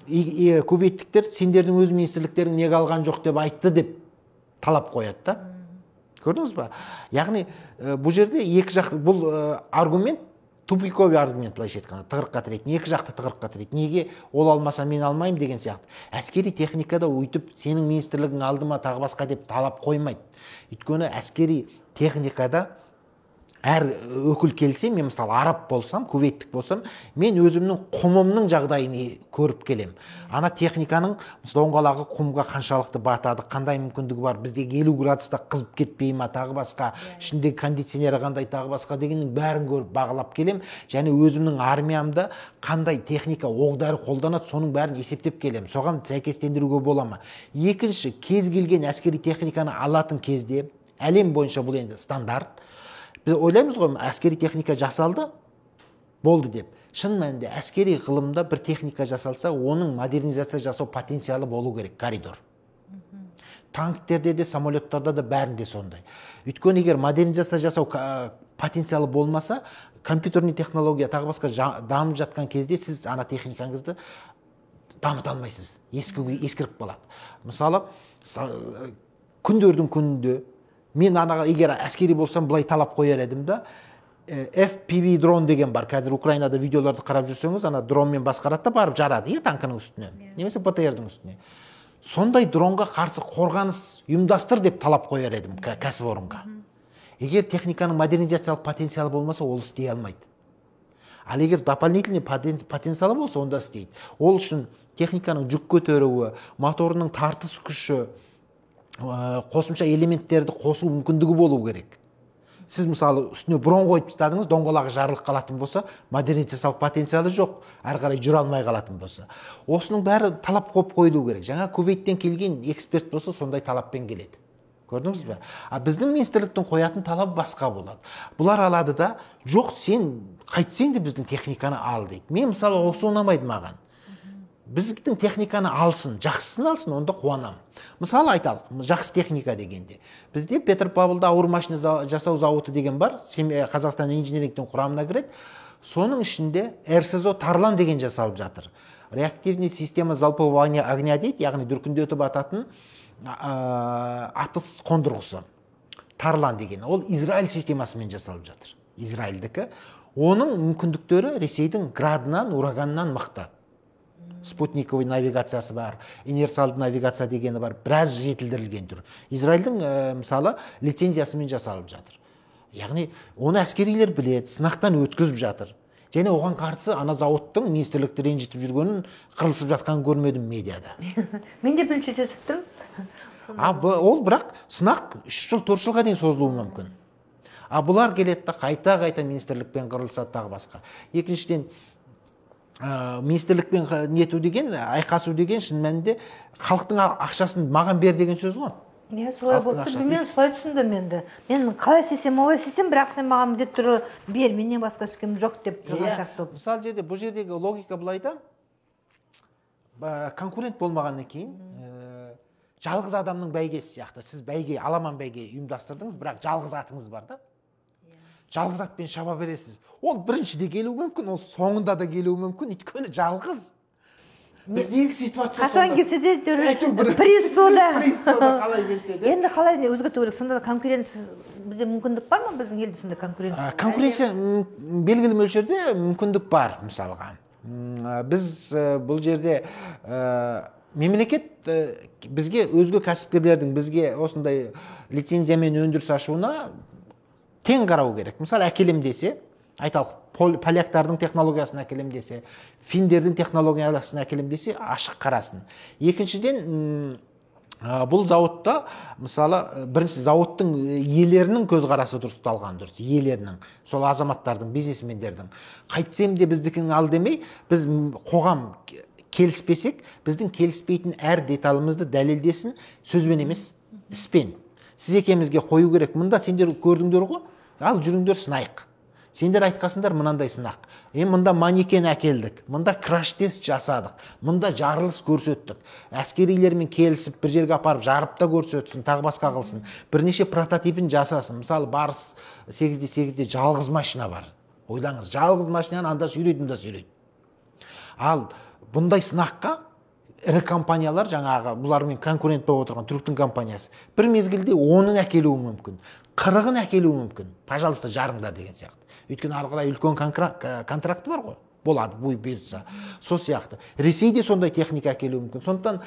кувейттіктер сендердің өз министрліктерің неге алған жоқ деп айтты деп талап қояды да. Көрдіңіз ба? Яғни бұл жерде екі жақ, бұл аргумент тупиковый аргумент, былайша айтқанда, тығырыққа тірейді. Екі жақты тығырыққа тірейді. Неге ол алмаса мен алмаймын деген сияқты. Әскери техникада өйтіп сенің министрлігің алды ма тағы басқа деп талап қоймайды. Өйткені әскери техникада әр өкіл келсе, мен мысалы араб болсам, кувейттік болсам, мен өзімнің құмымның жағдайын көріп келем. Ана техниканың доңғалағы құмға қаншалықты батады, қандай мүмкіндігі бар, бізде 50 градуста қызып кетпей ма, тағы басқа, ішіндегі кондиционері қандай, тағы басқа дегеннің бәрін көріп бағалап келем. Және өзімнің армиямда қандай техника, оқ-дәрі қолданады, соның бәрін есептеп келем. Соған сәйкестендіруге бола ма? Екінші, кез келген әскери техниканы алатын кезде, әлем бойынша бұл енді стандарт. Біз ойлаймыз ғой, әскери техника жасалды, болды деп. Шын мәнінде әскери ғылымда бір техника жасалса, оның модернизация жасау потенциалы болу керек, коридор. Танктерде де, самолеттарда да бәрінде сондай. Өйткені егер модернизация жасау потенциалы болмаса, компьютерный технология тағы басқа дамып жатқан кезде сіз ана техникаңызды дамыта алмайсыз, ескіріп қалады. Мысалы, күндердің күнінде мен анаға егер әскери болсам былай талап қояр едім да, FPV дрон деген бар. Қазір Украинада видеоларды қарап жүрсеңіз, ана дронмен басқарады да барып жарады, танкының үстіне, немесе БТР-дің үстіне. Сондай дронға қарсы қорғаныс ұйымдастыр деп талап қояр едім кәсіпорынға. Егер техниканың модернизациялық потенциалы болмаса, ол істей алмайды. Ал егер дополнительный потенциалы болса, онда істейді. Ол үшін техниканың жүк көтеруі, моторының тартыс күші, қосымша элементтерді қосу мүмкіндігі болу керек. Сіз мысалы үстіне бұрын қойып тастадыңыз, доңғалағы жарылып қалатын болса, модернизациялық потенциалы жоқ, әрі қарай жүре алмай қалатын болса. Осының бәрі талап қойып қойылу керек. Жаңа Кувейттен келген эксперт болса, сондай талаппен келеді. Көрдіңіз бе? Біздің министрліктің қоятын талап басқа болады. Бұлар алады да, жоқ, сен қайтсең де біздің техниканы ал дейді. Мен мысалы осы ұнамайды маған. Біздің техниканы алсын, жақсысын алсын, онда қуанам. Мысалы айталық, жақсы техника дегенде. Бізде Петропавлда ауыр машина жасау зауыты деген бар, Қазақстан инженерингтің құрамына кіреді. Соның ішінде РСЗО Тарлан деген жасалып жатыр. Реактивный система залпового огня дейді, яғни дүркіндетіп ататын атыс қондырғысы. Тарлан деген. Ол Израиль системасымен жасалып жатыр. Израильдікі. Оның мүмкіндіктері Ресейдің градынан, ураганнан мықты. Спутниковый навигациясы бар, инерциалды навигация дегені бар, біраз жетілдірілген түр. Израильдің мысалы лицензиясымен жасалып жатыр. Яғни оны әскерилер біледі, сынақтан өткізіп жатыр. Және оған қарсы ана зауыттың министрлікті ренжітіп жүргенін, қырылысып жатқан көрмедім медиада. Мен де бірінші естіп тұрмын. Ол бірақ сынақ 3 жыл 4 жылға дейін созылуы мүмкін. Бұлар келеді да қайта министрлікпен қырылысады тағы басқа. Екіншіден, министрлікпен нету деген, айқасу деген шын мәнінде халықтың ақшасын маған бер деген сөз ғой. Солай болды. Мен солай түсіндім енді. Мен қалай істесем, олай істесем, бірақ сен маған міндетті түрде бер, менен басқа ешкім жоқ деп тұрған сияқты. Мысалы жерде бұл жердегі логика былайда, конкурент болмағаннан кейін, жалғыз адамның бәйгесі сияқты. Сіз бәйге, аламан бәйге ұйымдастырдыңыз, бірақ жалғыз атыңыз бар да. Жалғыз атпен шаба бересіз. Ол біріншіде келуі мүмкін, ол соңында да келуі мүмкін, өйткені жалғыз. Біздегі ситуация қашан келсе де приз сода. Приз сода қалай келсе де. Енді қалай өзгерту керек? Сонда да конкуренция, бізде мүмкіндік бар ма біздің елде сонда конкуренция? Конкуренция белгілі мөлшерде мүмкіндік бар, мысалға. Біз бұл жерде мемлекет бізге өзге кәсіпкерлердің бізге осындай лицензиямен өндіріс ашуына тең қарау керек. Мысалы, әкелем десе, айталық, поляктардың технологиясын әкелем десе, финдердің технологиясын әкелем десе, ашық қарасын. Екіншіден, бұл зауытта, мысалы, бірінші зауыттың иелерінің көзқарасы дұрысталған дұрыс, иелерінің, сол азаматтардың, бизнесмендердің. Қайтсем де біздікін ал демей, біз қоғам келіспесек, біздің келіспейтін әр деталымызды дәлелдесін, сөзбен емес, іспен. Сіз екемізге қою керек. Мұнда сендер көрдіңдер ғой, ал жүріңдер сынайық. Сендер айтқасындар мынандай сынақ. Мұнда манекен әкелдік, мұнда краш-тест жасадық, мұнда жарылыс көрсеттік. Әскерилермен келісіп, бір жерге апарып, жарып та көрсетсін, тағы басқа қылсын. Бірнеше прототипін жасасын. Мысалы, Барыс 8x8-де жалғыз машина бар. Ойлаңыз, жалғыз машинаны анда сүйрейді, мұнда сүйрейді. Ал бұндай сынаққа ірі компаниялар, жаңағы бұлармен конкурент болып отырған түріктің компаниясы, бір мезгілде 10-ын әкелуі мүмкін, 40-ын әкелуі мүмкін. Пожалуйста, жарыңдар деген сияқты. Өйткені ары қарай үлкен контракты бар ғой. Болады, бой берсе. Сол сияқты. Ресейде сондай техника әкелуі мүмкін. Сондықтан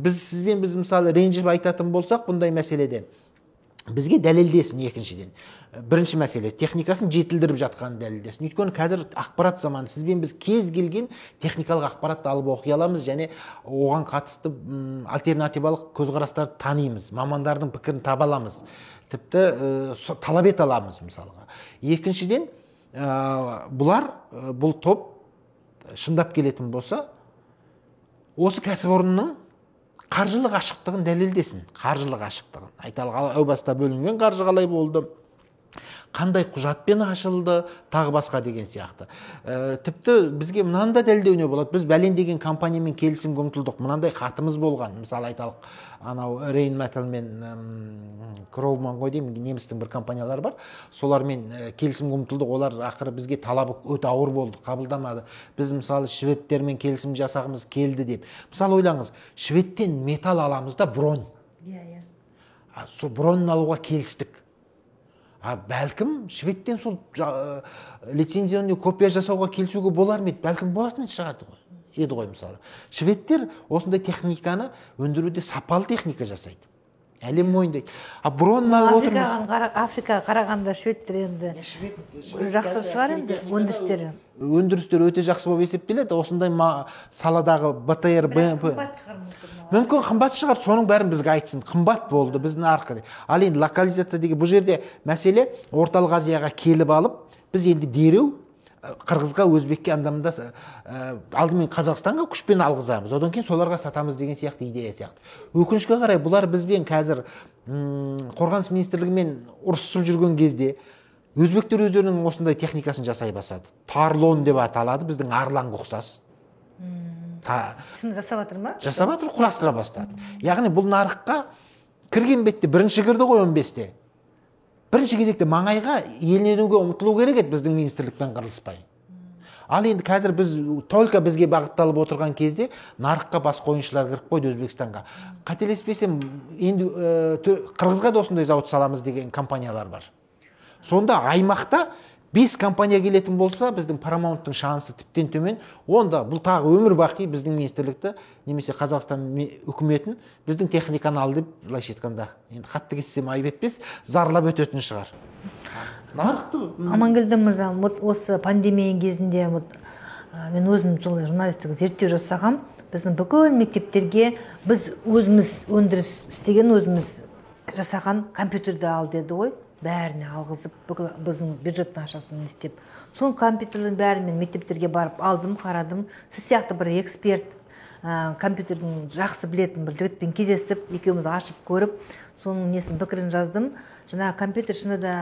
біз сізбен біз мысалы ренжіп айтатын болсақ, бұндай мәселеде бізге дәлелдесін. Екіншіден, бірінші мәселе техникасын жетілдіріп жатқанын дәлелдесін. Өйткені қазір ақпарат заманы, сізбен біз кез келген техникалық ақпаратты алып оқи аламыз және оған қатысты альтернативалық көзқарастарды танимыз, мамандардың пікірін таба аламыз, тіпті талап ете аламыз мысалға. Екіншіден, бұл топ шындап келетін болса, осы кәсіпорынның қаржылық ашықтығын дәлелдесін. Қаржылық ашықтығын. Айталық, әу баста бөлінген қаржы қалай болды, қандай құжатпен ашылды, тағы басқа деген сияқты. Тіпті бізге мынанда дәлелдеуіне болады. Біз бәлендеген компаниямен келісімге ұмтылдық. Мынандай хатымыз болған. Мысалы айталық, анау Рейнметалл мен Кроуман ғой деймін, немістің бір компаниялары бар. Солармен келісімге ұмтылдық. Олар ақыры бізге талабы өте ауыр болды, қабылдамады. Біз мысалы шведтермен келісім жасағымыз келді деп. Мысалы ойлаңыз, шведтен металл аламыз да бронь. Сол броньны алуға келістік. Бәлкім шведтен сол лицензионный копия жасауға келісуге болар ма еді? Бәлкім болатын еді ғой мысалы. Шведтер осындай техниканы өндіруде сапалы техника жасайды. Әлем мойындайды. Броньны алып отырмыз. Африкаға қарағанда шведтер енді жақсы шығар енді өндірістері. Өндірістер өте жақсы болып есептеледі. Осындай саладағы БТР, БМП. Мүмкін қымбат шығар, соның бәрін бізге айтсын. Қымбат болды біздің арқылы. Ал енді локализация деген бұл жерде мәселе орталық Азияға келіп алып, біз енді дереу Қырғызға, Өзбекке, андамында алдымен Қазақстанға күшпен алғызамыз. Одан кейін соларға сатамыз деген сияқты идея сияқты. Өкінішке қарай, бұлар бізбен қазір қорғаныс министрлігімен ұрысып жүрген кезде өзбектер өздерінің осындай техникасын жасай бастады. Тарлон деп аталады, біздің Арланға ұқсас. Шын жасап жатыр ма? Жасап жатыр, құрастыра бастады. Яғни бұл нарыққа кірген бетте бірінші кірді ғой 15-те. Бірінші кезекте маңайға елінуге ұмтылу керек еді біздің министрлікпен қырылыспай. Ал енді қазір біз только бізге бағытталып отырған кезде нарыққа басқа ойыншылар кіріп қойды Өзбекстанға. Қателеспесем, енді Қырғызға да осындай зауыт саламыз деген компаниялар бар. Сонда аймақта 5 компания келетін болса, біздің Paramount'тың шансы тіптен төмен. Онда бұл тағы өмір бақи біздің министрлікті, немесе Қазақстан үкіметін біздің техниканы ал деп, былайша айтқанда, енді қатты кетсем айып етпес, зарлап өтетін шығар. Амангелді мырза, осы пандемия кезінде мен өзім солай журналистік зерттеу жасағам. Біздің бүкіл мектептерге біз өзіміз өндіріс істеген, өзіміз жасаған компьютерді ал деді ғой. Бәріне алғызып, біздің бюджеттің ақшасын істеп. Сол компьютердің бәрін мен мектептерге барып алдым, қарадым. Сіз сияқты бір эксперт, компьютердің жақсы білетін бір жігітпен кездесіп, екеуміз ашып көріп, соның несін пікірін жаздым. Жаңағы компьютер шынында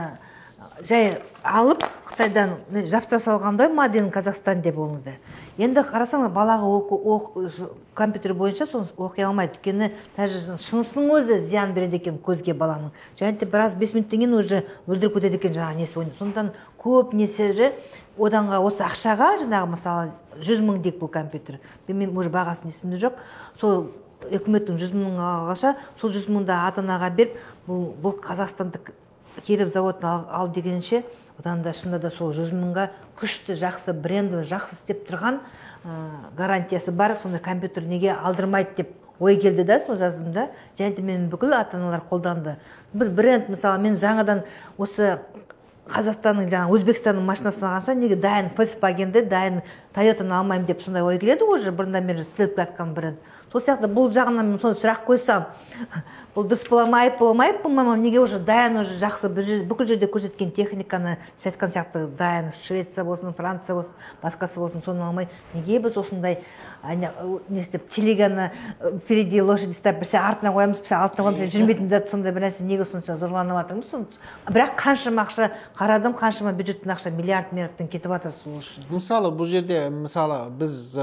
жай алып, Қытайдан жаптыра салғандай Маден Қазақстан деп олынды. Енді қарасаң, балаға компьютер бойынша соны оқи алмайды. Өйткені шынысының өзі зиян береді екен көзге баланың. Және де біраз 5 минуттен кейін уже өлдіріп кетеді екен жаңағы несі ойнап. Сондықтан көп несері оданға осы ақшаға жаңағы мысалы 100 мың дейік бұл компьютер. Мен уже бағасын есімде жоқ. Сол үкіметтің 100 мың алғаша, сол 100 мыңды ата-анаға беріп, бұл қазақстандық Киров заводын ал дегенше, одан да шында да сол 100 мыңға күшті, жақсы, бренді, жақсы істеп тұрған гарантиясы бар, сонда компьютер неге алдырмайды деп ой келді да, сол жаздым да. Және де мен бүкіл ата-аналар қолданды. Біз бренд, мысалы, мен жаңадан осы Қазақстанның, жаңа Өзбекстанның машинасын алғанша, неге дайын Volkswagenді, дайын Toyotаны алмаймын деп сондай ой келеді уже, бұрында мен істеліп жатқан бренд. Сол сияқты бұл жағынан мен соны сұрақ қойсам, бұл дұрыс бола ма, айып бола ма, айып болмай ма, неге уже дайын уже жақсы бүкіл жерде көрсеткен техниканы айтқан сияқты дайын Швеция болсын, Франция болсын, басқасы болсын, соны алмай, неге біз осындай не істеп телеганы впереди лошади ұстап, бірсе артына қоямыз, бірсе алтына қоямыз, жүрмейтін зат сондай бір нәрсе неге сонша зорланып жатырмыз? Бірақ қаншама ақша қарадым, қаншама бюджеттің ақша миллиардтан кетіп жатыр сол үшін. Мысалы бұл жерде біз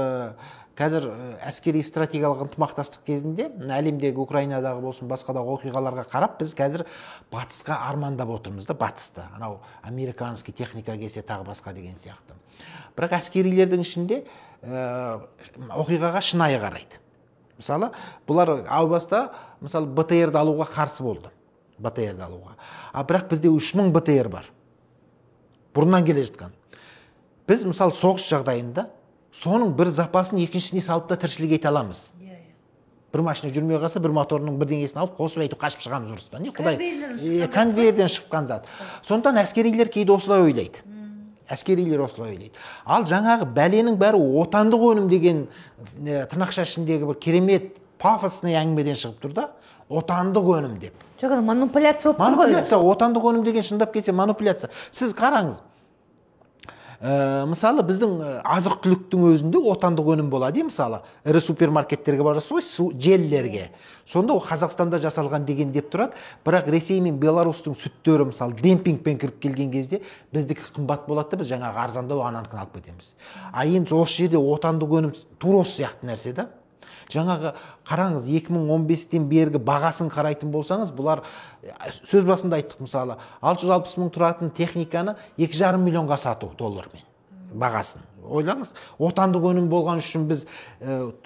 қазір әскери стратегиялық ынтымақтастық кезінде әлемдегі Украинадағы болсын басқадағы оқиғаларға қарап біз қазір батысқа армандап отырмыз да, батысты. Анау американский техника келсе тағы басқа деген сияқты. Бірақ әскерилердің ішінде оқиғаға шынайы қарайды. Мысалы, бұлар әу баста мысалы БТР-ді алуға қарсы болды. БТР-ді алуға. Бірақ бізде 3000 БТР бар. Бұрыннан келе жатқан. Біз мысалы соғыс жағдайында соның бір запасын екіншісіне салып та тіршілік ете аламыз. бір машина жүрмей қалса, бір моторының бірдеңесін алып қосып әйтеуір қашып шығамыз ұрыстан. Құдай, конвейерден шыққан зат. Сондықтан әскерилер кейде осылай ойлайды. Әскерилер осылай ойлайды. Ал жаңағы бәленің бәрі отандық өнім деген тырнақша ішіндегі бір керемет пафосный әңгімеден шығып тұр да, отандық өнім деп. Жоқ, манипуляция болып тұр ғой. Манипуляция, отандық өнім деген шындап кетсе манипуляция. Сіз қараңыз. Мысалы, біздің азық-түліктің өзінде отандық өнім болады, мысалы, ірі супермаркеттерге барасыз ғой, желілерге. Сонда ол Қазақстанда жасалған деген деп тұрады, бірақ Ресей мен Беларусьтың сүттері, мысалы, демпингпен кіріп келген кезде біздікі қымбат болады да, біз жаңағы арзандау ананыкін алып кетеміз. А енді осы жерде отандық өнім тура осы сияқты нәрсе да. Жаңағы қараңыз, 2015-тен бергі бағасын қарайтын болсаңыз, бұлар сөз басында айттық, мысалы, 660 мың тұратын техниканы 2,5 миллионға сату доллармен бағасын. Ойлаңыз, отандық өнім болған үшін біз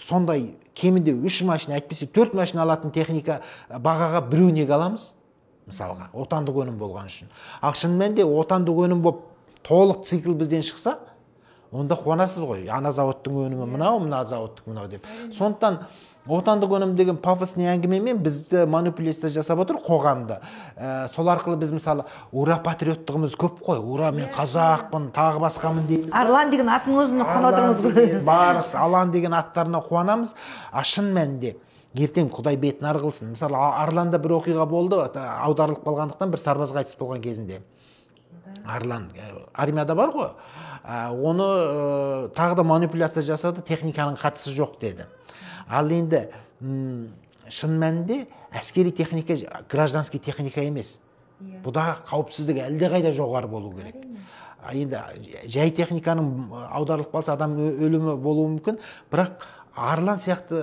сондай кемінде 3 машина, әйтпесе 4 машина алатын техника бағаға біреуіне аламыз, мысалға, отандық өнім болған үшін. Ал шын мәнінде отандық өнім болып толық цикл бізден шықса, онда қуанасыз ғой, ана заводтың өнімі мынау, мына заводтың мынау деп. Сондықтан отандық өнім деген пафосный әңгімемен бізді манипуляция жасап отыр қоғамда. Сол арқылы біз мысалы ура патриоттығымыз көп қой, ура мен қазақпын, тағы басқамын дейміз. Арлан деген аттың өзіне қуанып отырмыз ғой. Барыс, Алан деген аттарына қуанамыз. Шын мәнінде ертең Құдай бетін ар қылсын. Мысалы Арланда бір оқиға болды, аударылып қалғандықтан бір сарбаз қайтыс болған кезінде. Арлан армияда бар ғой. Оны тағы да манипуляция жасады, техниканың қатысы жоқ деді. Ал енді шын мәнінде әскери техника гражданский техника емес. Бұда қауіпсіздік әлде қайда жоғары болу керек. Енді жай техниканың аударылып қалса адам өлімі болуы мүмкін, бірақ Арлан сияқты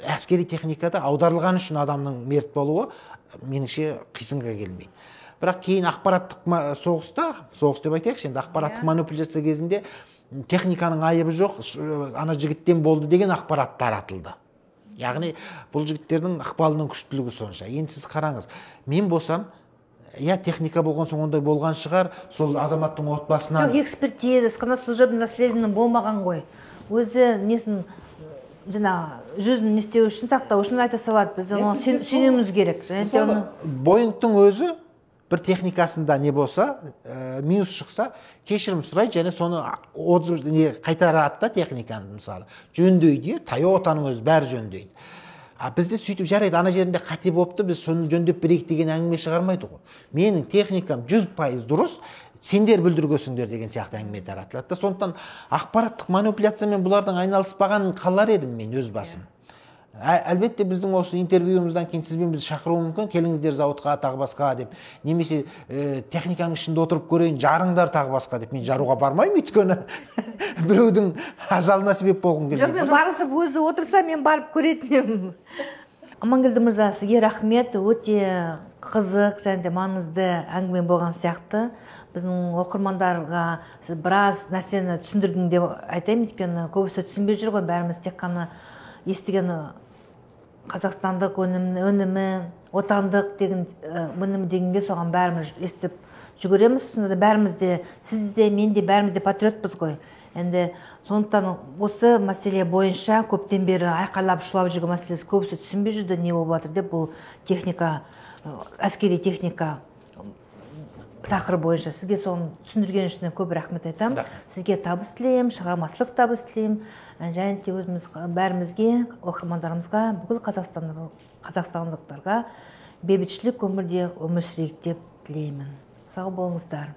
әскери техникада аударылған үшін адамның мерт болуы меніңше қисынға келмейді. Бірақ кейін ақпараттық соғыс деп айтайықшы, енді ақпараттық манипуляция кезінде техниканың айыбы жоқ, ана жігіттен болды деген ақпарат таратылды. Яғни бұл жігіттердің ықпалының күштілігі сонша. Енді сіз қараңыз, мен болсам, техника болған соң ондай болған шығар, сол азаматтың отбасынан. Жоқ, экспертиза, служебный расследование болмаған ғой. Өзі несін жүзін не істеу үшін, сақтау үшін айта салады, біз оны сүйенуіміз керек. Боингтың өзі бір техникасында не болса, минус шықса, кешірім сұрайды, және соны қайтарады да техниканы, мысалы. Жөндейді, Тойотаның өзі бәрі жөндейді. Бізде сөйтіп жарайды, ана жерінде қате болыпты, біз соны жөндеп берейік деген әңгіме шығармайды ғой. Менің техникам 100% дұрыс, сендер бүлдіргесіңдер деген сияқты әңгіме таратылады. Сондықтан ақпараттық манипуляциямен бұлардың айналыспағанын қалар едім мен өз басым. Әлбетте біздің осы интервьюімізден кейін сізбен біз шақыруы мүмкін, келіңіздер заводқа тағы басқа деп, немесе техниканың ішінде отырып көрейін, жарыңдар тағы басқа деп. Мен жаруға бармаймын, өйткені біреудің ажалына себеп болғым келмейді. Жоқ, мен барысып өзі отырса, мен барып көретін едім. Амангелді мырза, сізге рахмет, өте қызық және маңызды әңгіме болған сияқты. Біздің оқырмандарға біраз нәрсені түсіндірдің деп айтайын, өйткені көбісі түсінбей жүр ғой, бәріміз тек қана естіген қазақстандық өнімі, отандық деген өнімі дегенге соған бәріміз естіп жүгіреміз. Бәріміз де, сіз де, мен де, бәріміз де патриотпыз ғой. Енді сондықтан осы мәселе бойынша көптен бері айқайлап шулап жүрген мәселесі көбісі түсінбей жүрді, не болып жатыр деп, бұл техника, әскери техника тақырыбы бойынша сізге соны түсіндірген үшін көп рахмет айтамын. Сізге табыс тілеймін, шығармашылық табыс тілеймін. Және де өзіміз бәрімізге, оқырмандарымызға, бүкіл қазақстандықтарға бейбітшілік өмірде өмір сүрейік деп тілеймін. Сау болыңыздар.